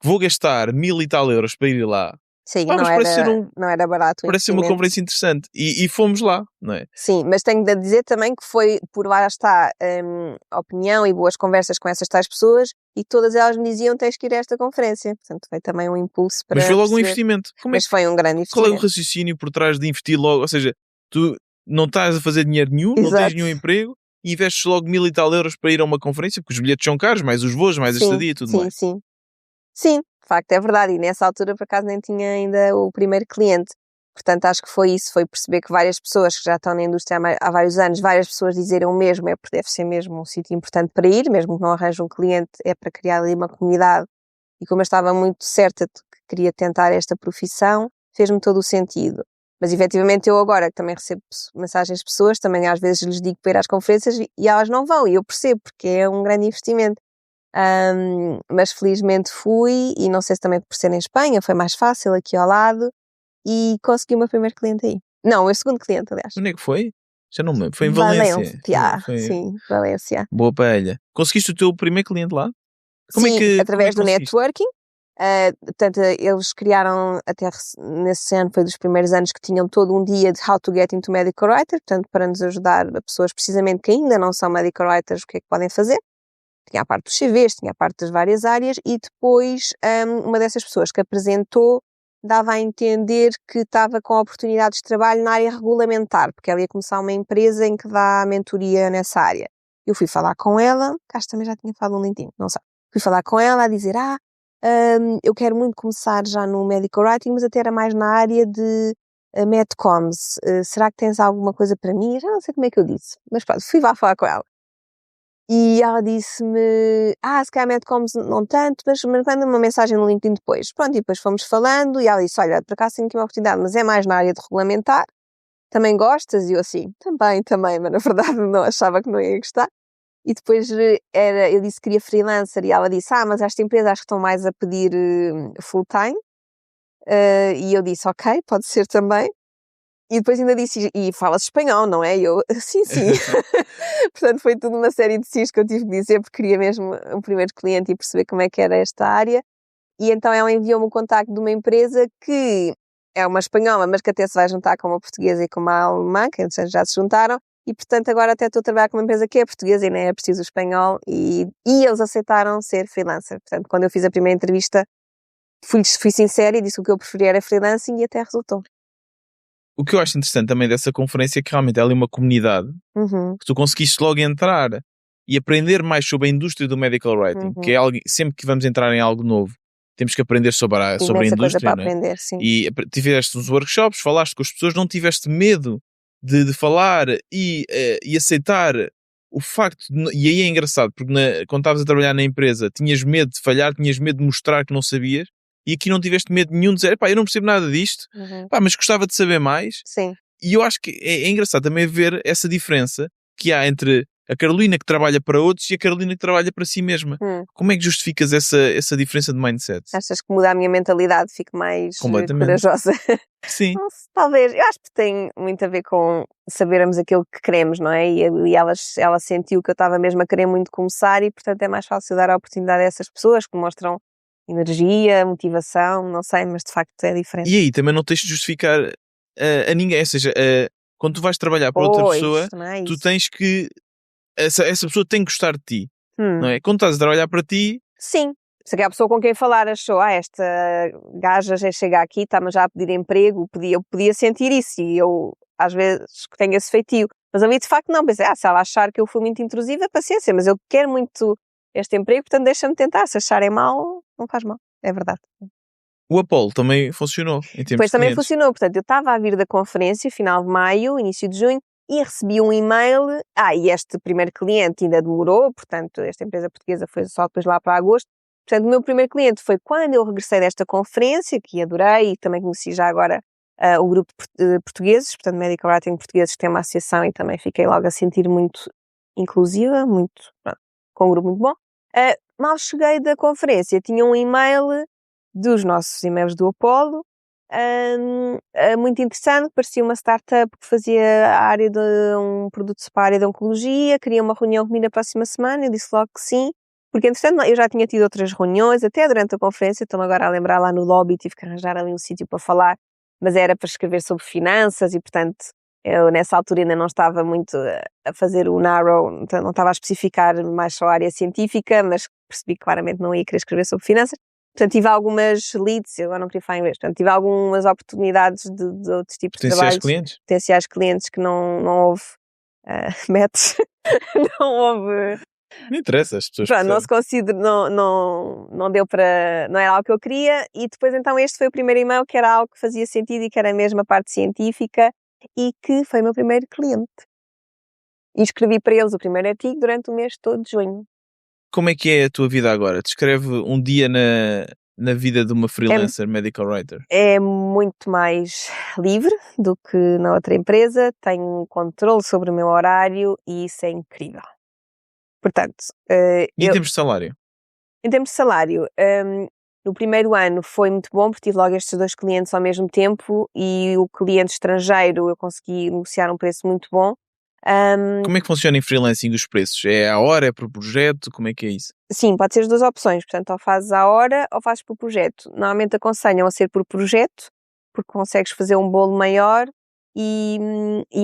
vou gastar 1000 e tal euros para ir lá. Sim, não era barato. Parece ser uma conferência interessante. E fomos lá, não é? Sim, mas tenho de dizer também que foi por lá está opinião e boas conversas com essas tais pessoas e todas elas me diziam tens que ir a esta conferência. Portanto, foi também um impulso para Mas foi logo perceber. um investimento. Mas foi um grande investimento. Qual é o raciocínio por trás de investir logo? Ou seja, tu não estás a fazer dinheiro nenhum, Exato. Não tens nenhum emprego e investes logo 1000 e tal euros para ir a uma conferência, porque os bilhetes são caros, mais os voos, mais a estadia e tudo mais. Sim, de facto é verdade. E nessa altura, por acaso, nem tinha ainda o primeiro cliente. Portanto, acho que foi isso, foi perceber que várias pessoas que já estão na indústria há vários anos, várias pessoas dizerem o mesmo, porque deve ser mesmo um sítio importante para ir, mesmo que não arranje um cliente, é para criar ali uma comunidade. E como eu estava muito certa de que queria tentar esta profissão, fez-me todo o sentido. Mas efetivamente eu agora que também recebo mensagens de pessoas, também às vezes lhes digo para ir às conferências e elas não vão, e eu percebo, porque é um grande investimento. Mas felizmente fui, e não sei se também por ser em Espanha, foi mais fácil aqui ao lado, e consegui o meu primeiro cliente aí. Não, o meu segundo cliente, aliás. Onde é que foi? Já não me lembro. Foi em Valência. Sim, Valência. Boa paella. Conseguiste o teu primeiro cliente lá? Através do networking. Portanto, eles criaram, até nesse ano, foi dos primeiros anos que tinham todo um dia de How to Get into Medical Writer, portanto, para nos ajudar a pessoas precisamente que ainda não são Medical Writers, o que é que podem fazer. Tinha a parte dos CVs, tinha a parte das várias áreas e depois uma dessas pessoas que apresentou dava a entender que estava com oportunidades de trabalho na área regulamentar, porque ela ia começar uma empresa em que dá mentoria nessa área. Eu fui falar com ela, acho que também já tinha falado no LinkedIn, não sei. Fui falar com ela a dizer, eu quero muito começar já no Medical Writing, mas até era mais na área de Medcoms. Será que tens alguma coisa para mim? Já não sei como é que eu disse, mas pronto, fui lá falar com ela. E ela disse-me, se calhar Medcoms não tanto, mas manda-me uma mensagem no LinkedIn depois. Pronto, e depois fomos falando e ela disse, olha, por acaso tenho aqui uma oportunidade, mas é mais na área de regulamentar. Também gostas? E eu assim, também, mas na verdade não achava que não ia gostar. E depois eu disse que queria freelancer e ela disse, mas esta empresa acho que estão mais a pedir full time. E eu disse, ok, pode ser também. E depois ainda disse, e falas espanhol, não é? E eu, sim. Portanto, foi tudo uma série de sis que eu tive de dizer, porque queria mesmo um primeiro cliente e perceber como é que era esta área. E então ela enviou-me o contacto de uma empresa que é uma espanhola, mas que até se vai juntar com uma portuguesa e com uma alemã, que já se juntaram. E, portanto, agora até estou a trabalhar com uma empresa que é portuguesa e nem é preciso espanhol. E eles aceitaram ser freelancer. Portanto, quando eu fiz a primeira entrevista, fui sincera e disse que o que eu preferia era freelancing e até resultou. O que eu acho interessante também dessa conferência é que realmente ela é uma comunidade que tu conseguiste logo entrar e aprender mais sobre a indústria do medical writing, que é algo, sempre que vamos entrar em algo novo, temos que aprender sobre a indústria, não é? Aprender, sim. E tiveste uns workshops, falaste com as pessoas, não tiveste medo de falar e aceitar o facto, e aí é engraçado, porque quando estavas a trabalhar na empresa, tinhas medo de falhar, tinhas medo de mostrar que não sabias, e aqui não tiveste medo nenhum de dizer, eu não percebo nada disto, mas gostava de saber mais. Sim. E eu acho que é engraçado também ver essa diferença que há entre a Carolina que trabalha para outros e a Carolina que trabalha para si mesma. Como é que justificas essa diferença de mindset? Achas que muda a minha mentalidade, fico mais corajosa? Sim. Talvez. Eu acho que tem muito a ver com sabermos aquilo que queremos, não é? E ela sentiu que eu estava mesmo a querer muito começar e, portanto, é mais fácil dar a oportunidade a essas pessoas que mostram energia, motivação, não sei, mas de facto é diferente. E aí também não tens de justificar a ninguém, ou seja, quando tu vais trabalhar para outra pessoa, tu tens que essa pessoa tem que gostar de ti, não é? Quando estás a trabalhar para ti... Sim, se aquela pessoa com quem falar achou, esta gaja já chega aqui, está-me já a pedir emprego, eu podia sentir isso e eu às vezes tenho esse feitio, mas ali de facto não, pensei, se ela achar que eu fui muito intrusiva, paciência, mas eu quero muito este emprego, portanto deixa-me tentar, se acharem mal, não faz mal, é verdade. O Apollo também funcionou em termos Depois também funcionou, portanto eu estava a vir da conferência, final de maio, início de junho, e recebi um e-mail, e este primeiro cliente ainda demorou, portanto, esta empresa portuguesa foi só depois lá para agosto. Portanto, o meu primeiro cliente foi quando eu regressei desta conferência, que adorei, e também conheci já agora o grupo de portugueses, portanto, Medical Writing Portugueses, que tem uma associação, e também fiquei logo a sentir muito inclusiva, com um grupo muito bom. Mal cheguei da conferência, tinha um e-mail dos nossos e-mails do Apollo, muito interessante, parecia uma startup que fazia a área de um produto para a área de oncologia, queria uma reunião comigo na próxima semana, eu disse logo que sim, porque entretanto eu já tinha tido outras reuniões, até durante a conferência, estou-me agora a lembrar lá no lobby, tive que arranjar ali um sítio para falar, mas era para escrever sobre finanças e portanto eu nessa altura ainda não estava muito a fazer o narrow, então não estava a especificar mais só a área científica, mas percebi que claramente não ia querer escrever sobre finanças. Portanto, tive algumas leads, eu agora não queria falar inglês, portanto, tive algumas oportunidades de outros tipos de trabalhos. Potenciais clientes que não houve match, não houve... Não interessa, as pessoas não se considerou, não deu para, não era algo que eu queria, e depois então este foi o primeiro e-mail que era algo que fazia sentido e que era mesmo a parte científica e que foi o meu primeiro cliente. E escrevi para eles o primeiro artigo durante o mês todo de junho. Como é que é a tua vida agora? Descreve um dia na vida de uma freelancer medical writer. É muito mais livre do que na outra empresa, tenho controle sobre o meu horário e isso é incrível. Portanto, em termos de salário? Em termos de salário, no primeiro ano foi muito bom porque tive logo estes 2 clientes ao mesmo tempo e o cliente estrangeiro eu consegui negociar um preço muito bom. Como é que funciona em freelancing os preços? É à hora, é por projeto? Como é que é isso? Sim, pode ser as 2 opções, portanto ou fazes à hora ou fazes por projeto. Normalmente aconselham a ser por projeto, porque consegues fazer um bolo maior e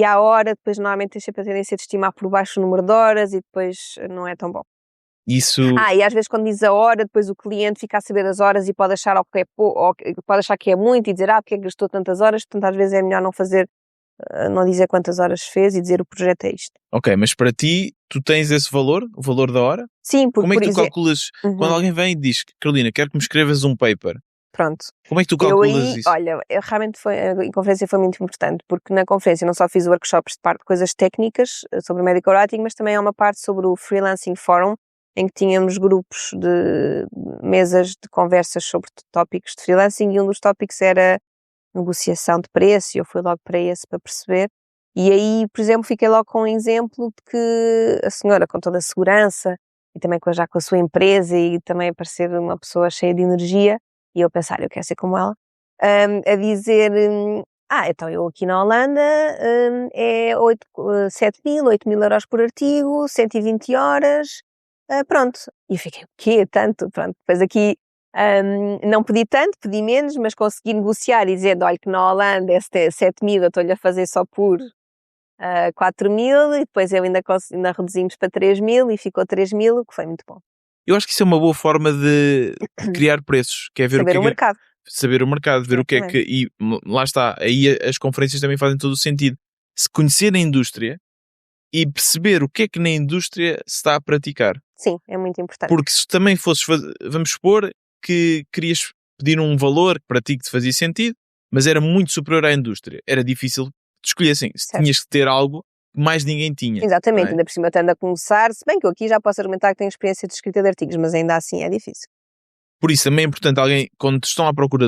à hora depois normalmente tens sempre a tendência de estimar por baixo o número de horas e depois não é tão bom. Isso... e às vezes quando diz a hora, depois o cliente fica a saber as horas e pode achar que é pouco, ou pode achar que é muito e dizer, porque é que gastou tantas horas, portanto às vezes é melhor não fazer, não dizer quantas horas fez e dizer o projeto é isto. Ok, mas para ti, tu tens esse valor, o valor da hora? Sim, porque como é que tu calculas, quando alguém vem e diz, Carolina, quero que me escrevas um paper? Pronto. Como é que tu calculas isso? Olha, realmente a conferência foi muito importante, porque na conferência não só fiz workshops de parte de coisas técnicas sobre medical writing, mas também há uma parte sobre o Freelancing Forum, em que tínhamos grupos de mesas de conversas sobre tópicos de freelancing e um dos tópicos era negociação de preço e eu fui logo para esse para perceber. E aí, por exemplo, fiquei logo com um exemplo de que a senhora, com toda a segurança e também já com a sua empresa e também parecer uma pessoa cheia de energia, e eu pensar, eu quero ser como ela, a dizer, então eu aqui na Holanda é 8.000 euros por artigo, 120 horas, pronto. E eu fiquei, o quê? Tanto? Pronto, depois aqui não pedi tanto, pedi menos, mas consegui negociar e dizendo, olha que na Holanda é 7.000, eu estou-lhe a fazer só por 4.000 e depois eu ainda reduzimos para 3.000 e ficou 3.000, o que foi muito bom. Eu acho que isso é uma boa forma de criar preços, que é ver saber o mercado. Saber o mercado, ver o que é que... E lá está, aí as conferências também fazem todo o sentido. Se conhecer a indústria e perceber o que é que na indústria se está a praticar. Sim, é muito importante. Porque se também fosses, vamos supor que querias pedir um valor que para ti te fazia sentido, mas era muito superior à indústria. Era difícil de escolher assim. Tinhas que ter algo que mais ninguém tinha. Exatamente, ainda por cima tendo a começar, se bem que eu aqui já posso argumentar que tenho experiência de escrita de artigos, mas ainda assim é difícil. Por isso também é importante alguém, quando estão à procura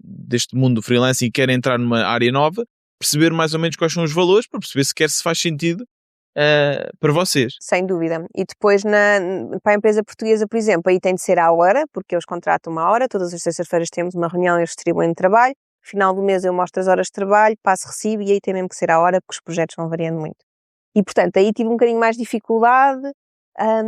deste mundo do freelancing e querem entrar numa área nova, perceber mais ou menos quais são os valores, para perceber se faz sentido para vocês. Sem dúvida. E depois para a empresa portuguesa, por exemplo, aí tem de ser à hora, porque eles contratam uma hora, todas as sextas-feiras temos uma reunião e eles distribuem de trabalho, final do mês eu mostro as horas de trabalho, passo recibo e aí tem mesmo que ser à hora, porque os projetos vão variando muito. E portanto, aí tive um bocadinho mais de dificuldade,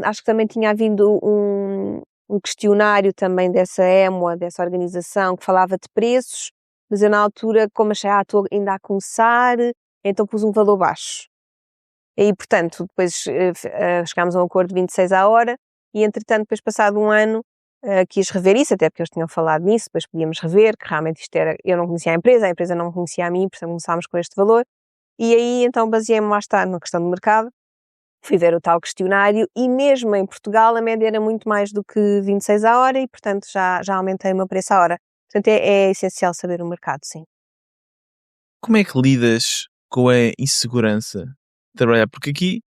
acho que também tinha havido um questionário também dessa EMOA, dessa organização, que falava de preços, mas eu na altura, como achei, estou ainda a começar, então pus um valor baixo. E portanto, depois chegámos a um acordo de 26 à hora e entretanto, depois passado um ano, quis rever isso, até porque eles tinham falado nisso, depois podíamos rever, que realmente isto era, eu não conhecia a empresa não me conhecia a mim, portanto começámos com este valor. E aí então baseei-me lá está na questão do mercado, fui ver o tal questionário e mesmo em Portugal a média era muito mais do que 26 à hora e portanto já aumentei o meu preço à hora. Portanto é essencial saber o mercado, sim. Como é que lidas com a insegurança trabalhar, porque aqui,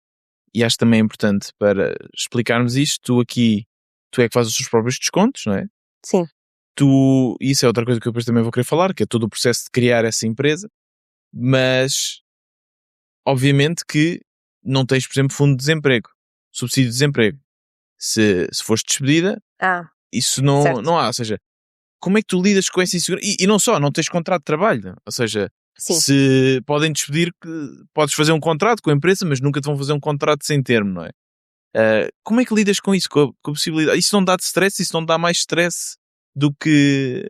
e acho também importante para explicarmos isto, tu é que fazes os teus próprios descontos, não é? Sim. Isso é outra coisa que eu depois também vou querer falar, que é todo o processo de criar essa empresa, mas obviamente que não tens, por exemplo, fundo de desemprego, subsídio de desemprego. Se foste despedida, isso certo. não há. Ou seja, como é que tu lidas com essa insegurança? E não só, não tens contrato de trabalho. Ou seja, Sim. se podem despedir, podes fazer um contrato com a empresa, mas nunca te vão fazer um contrato sem termo, não é? Como é que lidas com isso? Com a possibilidade? Isso não dá-te stress? Isso não dá mais stress do que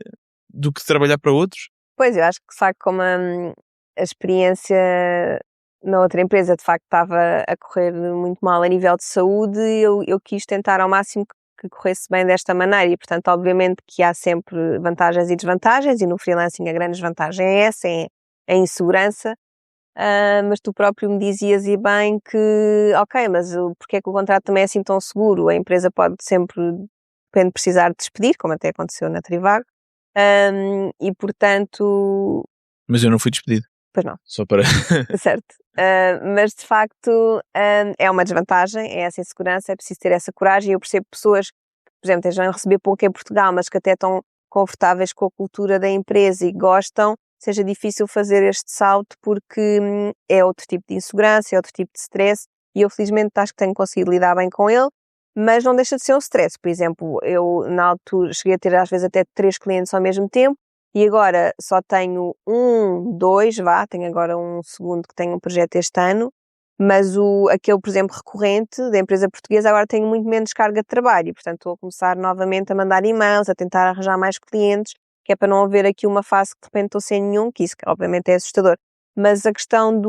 trabalhar para outros? Pois, eu acho que de facto como a experiência na outra empresa de facto estava a correr muito mal a nível de saúde, eu quis tentar ao máximo que corresse bem desta maneira e portanto obviamente que há sempre vantagens e desvantagens e no freelancing a grande desvantagem é essa, é a insegurança, mas tu próprio me dizias e bem que ok, mas porque é que o contrato também é assim tão seguro? A empresa pode sempre, depende, precisar de despedir, como até aconteceu na Trivago, e portanto... Mas eu não fui despedido. Pois não. Só para... Certo. Mas de facto é uma desvantagem, é essa insegurança, é preciso ter essa coragem. Eu percebo pessoas que, por exemplo, estejam a receber pouco em Portugal, mas que até estão confortáveis com a cultura da empresa e gostam, seja difícil fazer este salto porque é outro tipo de insegurança, é outro tipo de stress e eu felizmente acho que tenho conseguido lidar bem com ele, mas não deixa de ser um stress. Por exemplo, eu na altura cheguei a ter às vezes até 3 clientes ao mesmo tempo, e agora só tenho tenho agora um segundo que tem um projeto este ano, mas aquele, por exemplo, recorrente da empresa portuguesa, agora tenho muito menos carga de trabalho e, portanto, estou a começar novamente a mandar e-mails, a tentar arranjar mais clientes, que é para não haver aqui uma fase que de repente estou sem nenhum, que isso obviamente é assustador. Mas a questão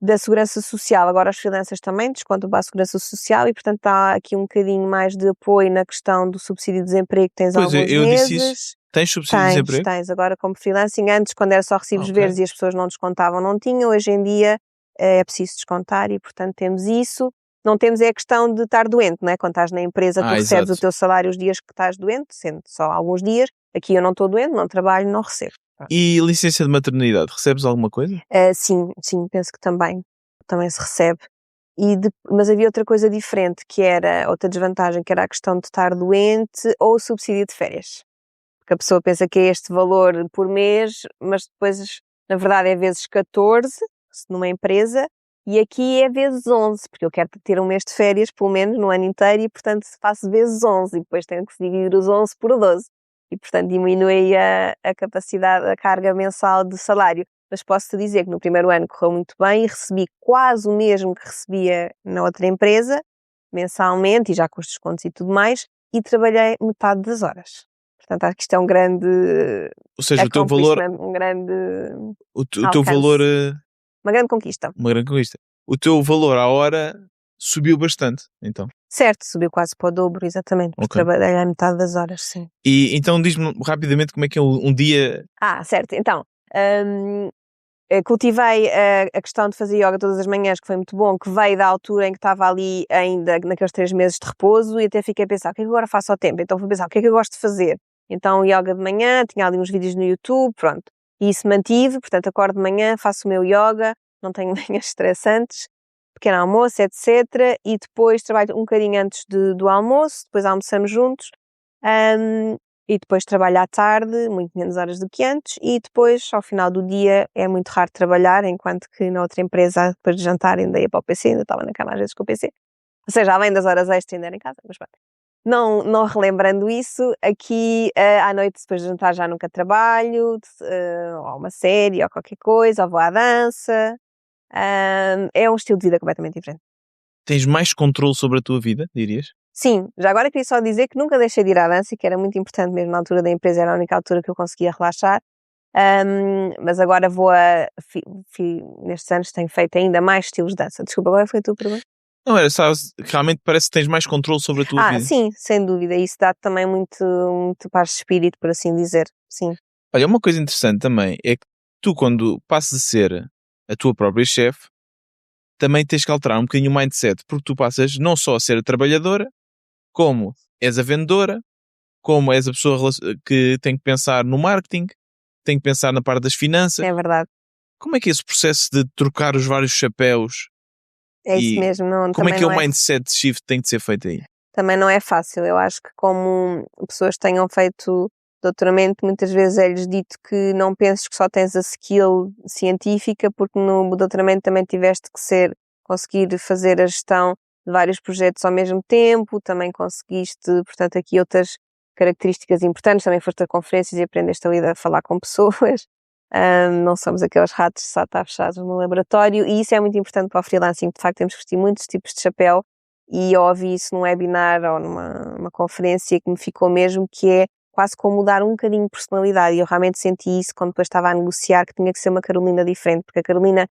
da segurança social, agora os freelancers também descontam para a segurança social e, portanto, há aqui um bocadinho mais de apoio na questão do subsídio de desemprego que tens alguns eu meses. Disse isso. Tens subsídio de desemprego? Tens, agora como freelancing. Antes, quando era só recibos verdes e as pessoas não descontavam, não tinham. Hoje em dia é preciso descontar e, portanto, temos isso. Não temos é a questão de estar doente, não é? Quando estás na empresa, tu recebes exato. o teu salário os dias que estás doente, sendo só alguns dias. Aqui eu não estou doente, não trabalho, não recebo. E licença de maternidade, recebes alguma coisa? Sim, penso que também se recebe. Mas havia outra coisa diferente, que era outra desvantagem, que era a questão de estar doente ou o subsídio de férias. Porque a pessoa pensa que é este valor por mês, mas depois, na verdade, é vezes 14, numa empresa, e aqui é vezes 11, porque eu quero ter um mês de férias, pelo menos, no ano inteiro, e, portanto, faço vezes 11, e depois tenho que dividir os 11 por 12. E, portanto, diminui a capacidade, a carga mensal de salário. Mas posso-te dizer que no primeiro ano correu muito bem e recebi quase o mesmo que recebia na outra empresa, mensalmente, e já com os descontos e tudo mais, e trabalhei metade das horas. Portanto, acho que isto é um grande... Ou seja, o teu valor... Um grande... O teu valor... Uma grande conquista. Uma grande conquista. O teu valor à hora subiu bastante, então. Certo, subiu quase para o dobro, exatamente, porque trabalhei a metade das horas, sim. E então diz-me rapidamente como é que é um dia... Certo. Então, cultivei a questão de fazer yoga todas as manhãs, que foi muito bom, que veio da altura em que estava ali ainda naqueles 3 meses de repouso e até fiquei a pensar, o que é que agora faço ao tempo? Então fui pensar, o que é que eu gosto de fazer? Então yoga de manhã, tinha ali uns vídeos no YouTube, pronto. E isso mantive, portanto acordo de manhã, faço o meu yoga, não tenho manhãs estressantes, pequeno almoço, etc. E depois trabalho um bocadinho antes do almoço, depois almoçamos juntos. E depois trabalho à tarde, muito menos horas do que antes, e depois, ao final do dia, é muito raro trabalhar, enquanto que na outra empresa, depois de jantar, ainda ia para o PC, ainda estava na cama às vezes com o PC. Ou seja, além das horas extras, ainda era em casa, mas pronto. Não relembrando isso, aqui à noite, depois de jantar, já nunca trabalho, ou uma série, ou qualquer coisa, ou vou à dança. É um estilo de vida completamente diferente. Tens mais controle sobre a tua vida, dirias? Sim, já agora queria só dizer que nunca deixei de ir à dança, que era muito importante mesmo na altura da empresa, era a única altura que eu conseguia relaxar, mas agora nestes anos tenho feito ainda mais estilos de dança. Desculpa, agora foi a tua pergunta? Não, sabes, realmente parece que tens mais controle sobre a tua vida. Sim, sem dúvida, isso dá também muito paz de espírito, por assim dizer, sim. Olha, uma coisa interessante também é que tu, quando passas a ser a tua própria chefe, também tens que alterar um bocadinho o mindset, porque tu passas não só a ser a trabalhadora, como és a vendedora, como és a pessoa que tem que pensar no marketing, tem que pensar na parte das finanças. É verdade. como é que é esse processo de trocar os vários chapéus? É isso mesmo. Como é que é o também mindset shift que tem de ser feito aí? também não é fácil. Eu acho que como pessoas tenham feito doutoramento, muitas vezes é-lhes dito que não penses que só tens a skill científica, porque no doutoramento também tiveste que conseguir fazer a gestão de vários projetos ao mesmo tempo, também conseguiste, portanto, aqui outras características importantes, também foste a conferências e aprendeste a falar com pessoas. Não somos aqueles ratos que só está fechados no laboratório, e isso é muito importante para o freelancing. De facto, temos que vestir muitos tipos de chapéu, e eu ouvi isso num webinar ou numa conferência que me ficou mesmo, que é quase como mudar um bocadinho de personalidade, e eu realmente senti isso quando depois estava a negociar, que tinha que ser uma Carolina diferente, porque a Carolina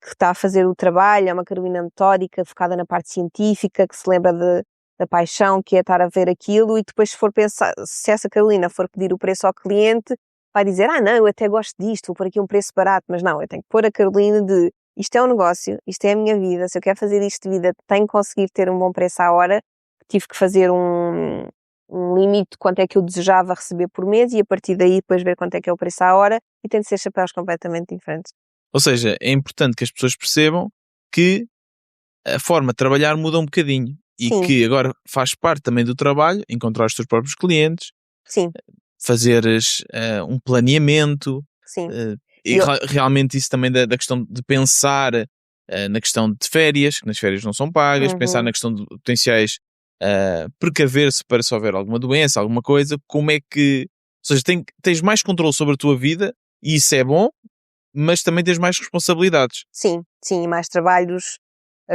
que está a fazer o trabalho é uma Carolina metódica, focada na parte científica, que se lembra da paixão que é estar a ver aquilo, e depois se for pensar, se essa Carolina for pedir o preço ao cliente, vai dizer, não, eu até gosto disto, vou pôr aqui um preço barato, mas não, eu tenho que pôr a Carolina de, isto é um negócio, isto é a minha vida, se eu quero fazer isto de vida, tenho que conseguir ter um bom preço à hora, tive que fazer um limite de quanto é que eu desejava receber por mês, e a partir daí depois ver quanto é que é o preço à hora, e tem de ser chapéus completamente diferentes. Ou seja, é importante que as pessoas percebam que a forma de trabalhar muda um bocadinho. E Sim. que agora faz parte também do trabalho encontrar os teus próprios clientes, Sim. fazeres um planeamento. Sim. E realmente isso também da questão de pensar na questão de férias, que nas férias não são pagas, pensar na questão de potenciais precaver-se para se houver alguma doença, alguma coisa, como é que... Ou seja, tens mais controle sobre a tua vida, e isso é bom, mas também tens mais responsabilidades. Sim, e mais trabalhos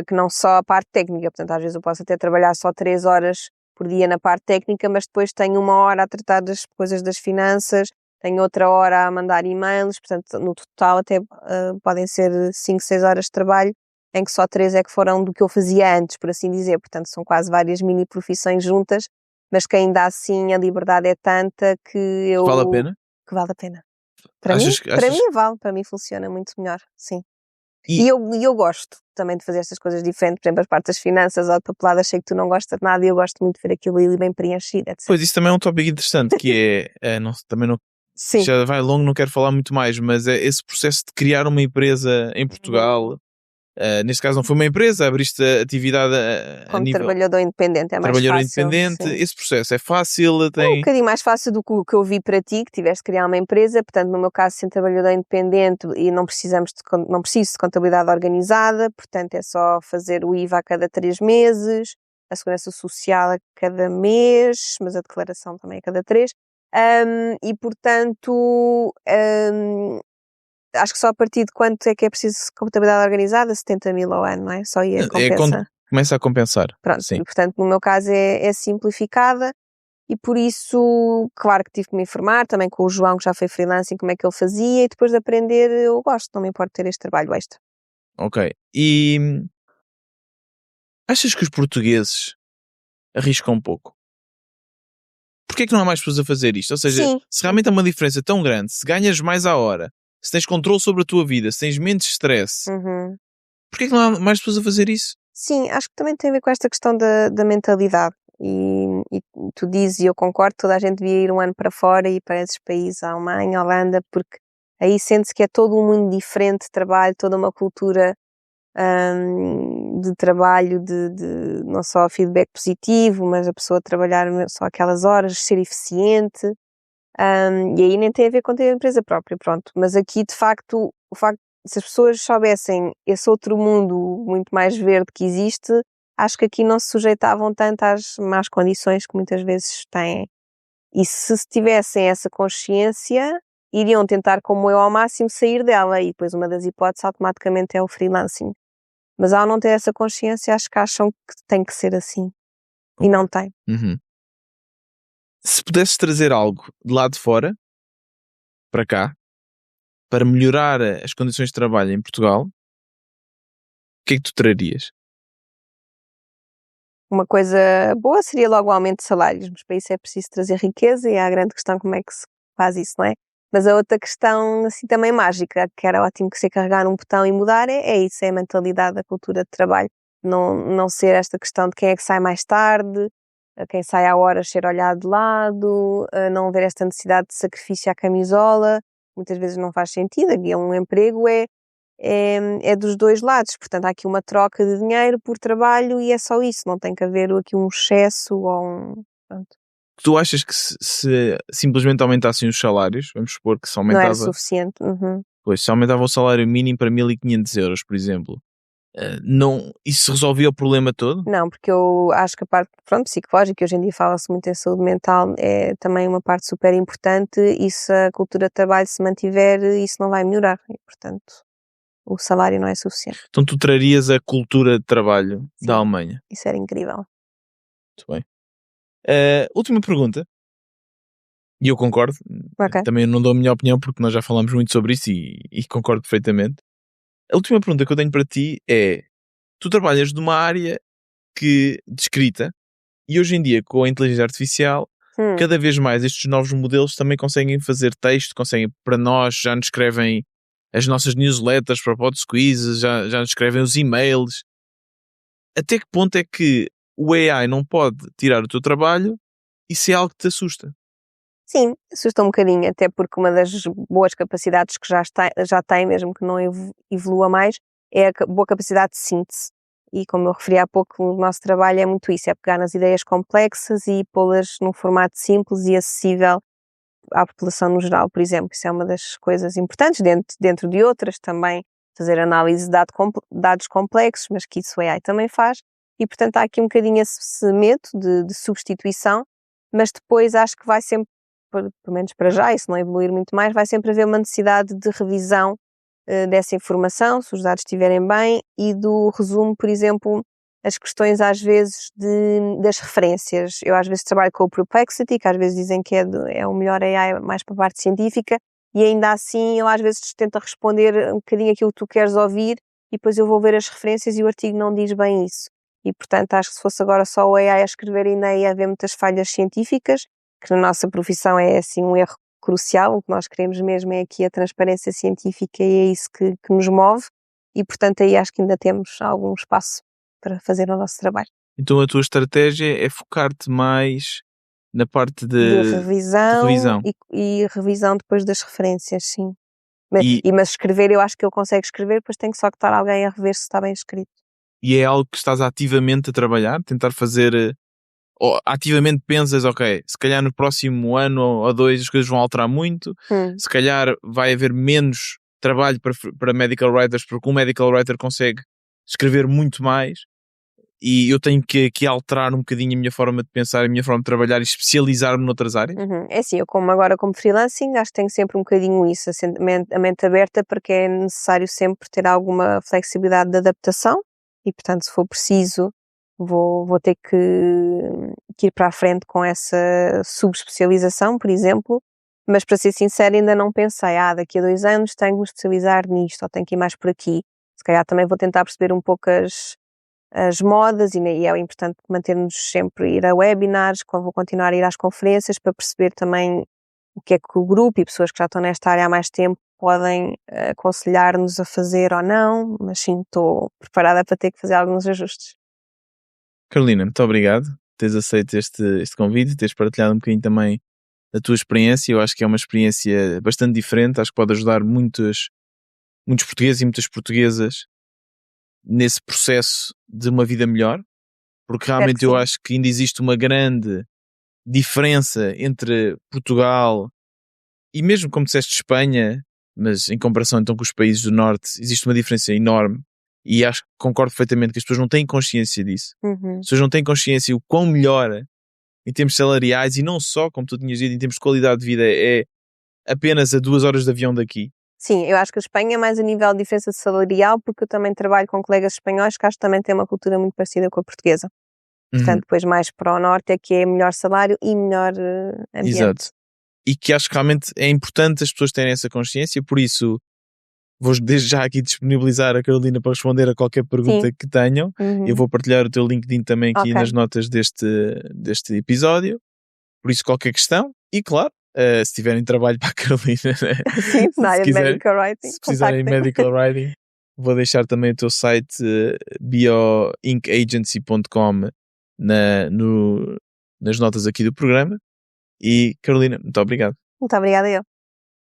que não só a parte técnica. Portanto, às vezes eu posso até trabalhar só 3 horas por dia na parte técnica, mas depois tenho 1 hora a tratar das coisas das finanças, tenho outra hora a mandar e-mails, portanto, no total até podem ser 5, 6 horas de trabalho, em que só 3 é que foram do que eu fazia antes, por assim dizer. Portanto, são quase várias mini profissões juntas, mas que ainda assim a liberdade é tanta que eu... Vale a pena? Que vale a pena. Para mim vale, para mim funciona muito melhor, sim. E eu gosto também de fazer estas coisas diferentes, por exemplo, as partes das finanças ou de papelada, sei que tu não gostas de nada, e eu gosto muito de ver aquilo ali bem preenchido, etc. Pois, isso também é um tópico interessante, que também não... Sim. Já vai longo, não quero falar muito mais, mas é esse processo de criar uma empresa em Portugal. Neste caso não foi uma empresa, abriste a atividade a Como nível... trabalhador independente, é mais fácil. Trabalhador independente, sim. Esse processo é fácil, É um bocadinho mais fácil do que o que eu vi para ti, que tiveste de criar uma empresa. Portanto, no meu caso, sendo trabalhador independente, e não preciso de contabilidade organizada, portanto é só fazer o IVA a cada 3 meses, a Segurança Social a cada mês, mas a declaração também a cada 3. E portanto, acho que só a partir de quanto é que é preciso contabilidade organizada? 70 mil ao ano, não é? Só aí compensa. Começa a compensar. Pronto, sim. Portanto, no meu caso é simplificada, e por isso, claro que tive que me informar também com o João, que já foi freelancing, como é que ele fazia, e depois de aprender eu gosto, não me importa ter este trabalho extra. Ok. E achas que os portugueses arriscam um pouco? Porquê é que não há mais pessoas a fazer isto? Ou seja, Sim. Se realmente há uma diferença tão grande, se ganhas mais à hora, se tens controle sobre a tua vida, se tens menos stress, porquê é que não há mais pessoas a fazer isso? Sim, acho que também tem a ver com esta questão da mentalidade. E tu dizes, e eu concordo, toda a gente devia ir um ano para fora e para esses países, a Alemanha, a Holanda, porque aí sente-se que é todo um mundo diferente de trabalho, toda uma cultura de trabalho, de não só feedback positivo, mas a pessoa trabalhar só aquelas horas, ser eficiente, e aí nem tem a ver com ter a empresa própria, pronto. Mas aqui, de facto, se as pessoas soubessem esse outro mundo muito mais verde que existe, acho que aqui não se sujeitavam tanto às más condições que muitas vezes têm. E se tivessem essa consciência, iriam tentar, como eu, ao máximo sair dela, e depois uma das hipóteses automaticamente é o freelancing. Mas ao não ter essa consciência, acho que acham que tem que ser assim. E não tem. Se pudesses trazer algo de lá de fora, para cá, para melhorar as condições de trabalho em Portugal, o que é que tu trarias? Uma coisa boa seria logo o aumento de salários, mas para isso é preciso trazer riqueza, e há a grande questão como é que se faz isso, não é? Mas a outra questão, assim, também mágica, que era ótimo que se carregar um botão e mudar, é isso, é a mentalidade da cultura de trabalho. Não ser esta questão de quem é que sai mais tarde, quem sai à hora ser olhado de lado, não haver esta necessidade de sacrifício à camisola, muitas vezes não faz sentido. Aqui um emprego é dos dois lados, portanto há aqui uma troca de dinheiro por trabalho e é só isso, não tem que haver aqui um excesso ou pronto. Tu achas que se simplesmente aumentassem os salários, vamos supor que se Não era aumentava, suficiente. pois, se aumentava o salário mínimo para 1.500 euros, por exemplo, não, isso resolvia o problema todo? Não, porque eu acho que a parte, pronto, psicológica, hoje em dia fala-se muito em saúde mental, é também uma parte super importante e se a cultura de trabalho se mantiver, isso não vai melhorar e, portanto, o salário não é suficiente. Então tu trarias a cultura de trabalho da Sim. Alemanha? Isso era incrível. Muito bem. Última pergunta. E eu concordo. Ok. Também não dou a minha opinião porque nós já falamos muito sobre isso e concordo perfeitamente. A última pergunta que eu tenho para ti é: tu trabalhas numa área de escrita e hoje em dia com a inteligência artificial cada vez mais estes novos modelos também conseguem fazer texto, conseguem para nós, já nos escrevem as nossas newsletters para Pods Quizzes, já nos escrevem os e-mails. Até que ponto é que o AI não pode tirar o teu trabalho e se é algo que te assusta? Sim, assusta um bocadinho, até porque uma das boas capacidades que já tem, mesmo que não evolua mais, é a boa capacidade de síntese. E como eu referi há pouco, o nosso trabalho é muito isso, é pegar nas ideias complexas e pô-las num formato simples e acessível à população no geral, por exemplo. Isso é uma das coisas importantes, dentro de outras também, fazer análise de dados complexos, mas que isso o AI também faz. E, portanto, há aqui um bocadinho esse medo de substituição, mas depois acho que vai sempre, pelo menos para já, e se não evoluir muito mais, vai sempre haver uma necessidade de revisão dessa informação, se os dados estiverem bem, e do resumo, por exemplo, as questões às vezes das referências. Eu às vezes trabalho com o Perplexity, que às vezes dizem que é o melhor AI mais para a parte científica, e ainda assim eu às vezes tento responder um bocadinho aquilo que tu queres ouvir, e depois eu vou ver as referências e o artigo não diz bem isso. E portanto acho que se fosse agora só o AI a escrever ainda ia haver muitas falhas científicas, que na nossa profissão é assim um erro crucial. O que nós queremos mesmo é aqui a transparência científica e é isso que nos move, e portanto aí acho que ainda temos algum espaço para fazer o nosso trabalho. Então a tua estratégia é focar-te mais na parte de revisão. E revisão depois das referências, sim. E Mas escrever, eu acho que ele consegue escrever, depois tem que só estar alguém a rever se está bem escrito. e é algo que estás ativamente a trabalhar, tentar fazer, ou ativamente pensas, ok, se calhar no próximo ano ou 2 as coisas vão alterar muito, se calhar vai haver menos trabalho para medical writers, porque um medical writer consegue escrever muito mais e eu tenho que alterar um bocadinho a minha forma de pensar, a minha forma de trabalhar e especializar-me noutras áreas. É assim, eu agora como freelancing, acho que tenho sempre um bocadinho isso, a mente aberta, porque é necessário sempre ter alguma flexibilidade de adaptação e, portanto, se for preciso, vou ter que ir para a frente com essa subespecialização, por exemplo, mas para ser sincera ainda não pensei, daqui a 2 anos tenho que me especializar nisto, ou tenho que ir mais por aqui. Se calhar também vou tentar perceber um pouco as modas e é importante manter-nos sempre a ir a webinars, vou continuar a ir às conferências para perceber também o que é que o grupo e pessoas que já estão nesta área há mais tempo podem aconselhar-nos a fazer ou não, mas sim, estou preparada para ter que fazer alguns ajustes. Carolina, muito obrigado por teres aceito este convite, teres partilhado um bocadinho também da tua experiência. Eu acho que é uma experiência bastante diferente, acho que pode ajudar muitos portugueses e muitas portuguesas nesse processo de uma vida melhor, porque realmente eu acho que ainda existe uma grande diferença entre Portugal e mesmo, como disseste, Espanha, mas em comparação então com os países do Norte, existe uma diferença enorme e acho que concordo perfeitamente que as pessoas não têm consciência disso. As pessoas não têm consciência o quão melhor em termos salariais e não só, como tu tinhas dito, em termos de qualidade de vida é apenas a 2 horas de avião daqui. Sim, eu acho que a Espanha é mais a nível de diferença salarial, porque eu também trabalho com colegas espanhóis que acho que também têm uma cultura muito parecida com a portuguesa. Portanto, depois mais para o norte é que é melhor salário e melhor ambiente. Exato. E que acho que realmente é importante as pessoas terem essa consciência, por isso vou desde já aqui disponibilizar a Carolina para responder a qualquer pergunta que tenham. Eu vou partilhar o teu LinkedIn também aqui nas notas deste episódio, por isso qualquer questão, e claro, se tiverem trabalho para a Carolina, sim, na área de medical writing, se precisarem de medical writing, vou deixar também o teu site bioinkagency.com nas notas aqui do programa. E Carolina, muito obrigado. Muito obrigada eu.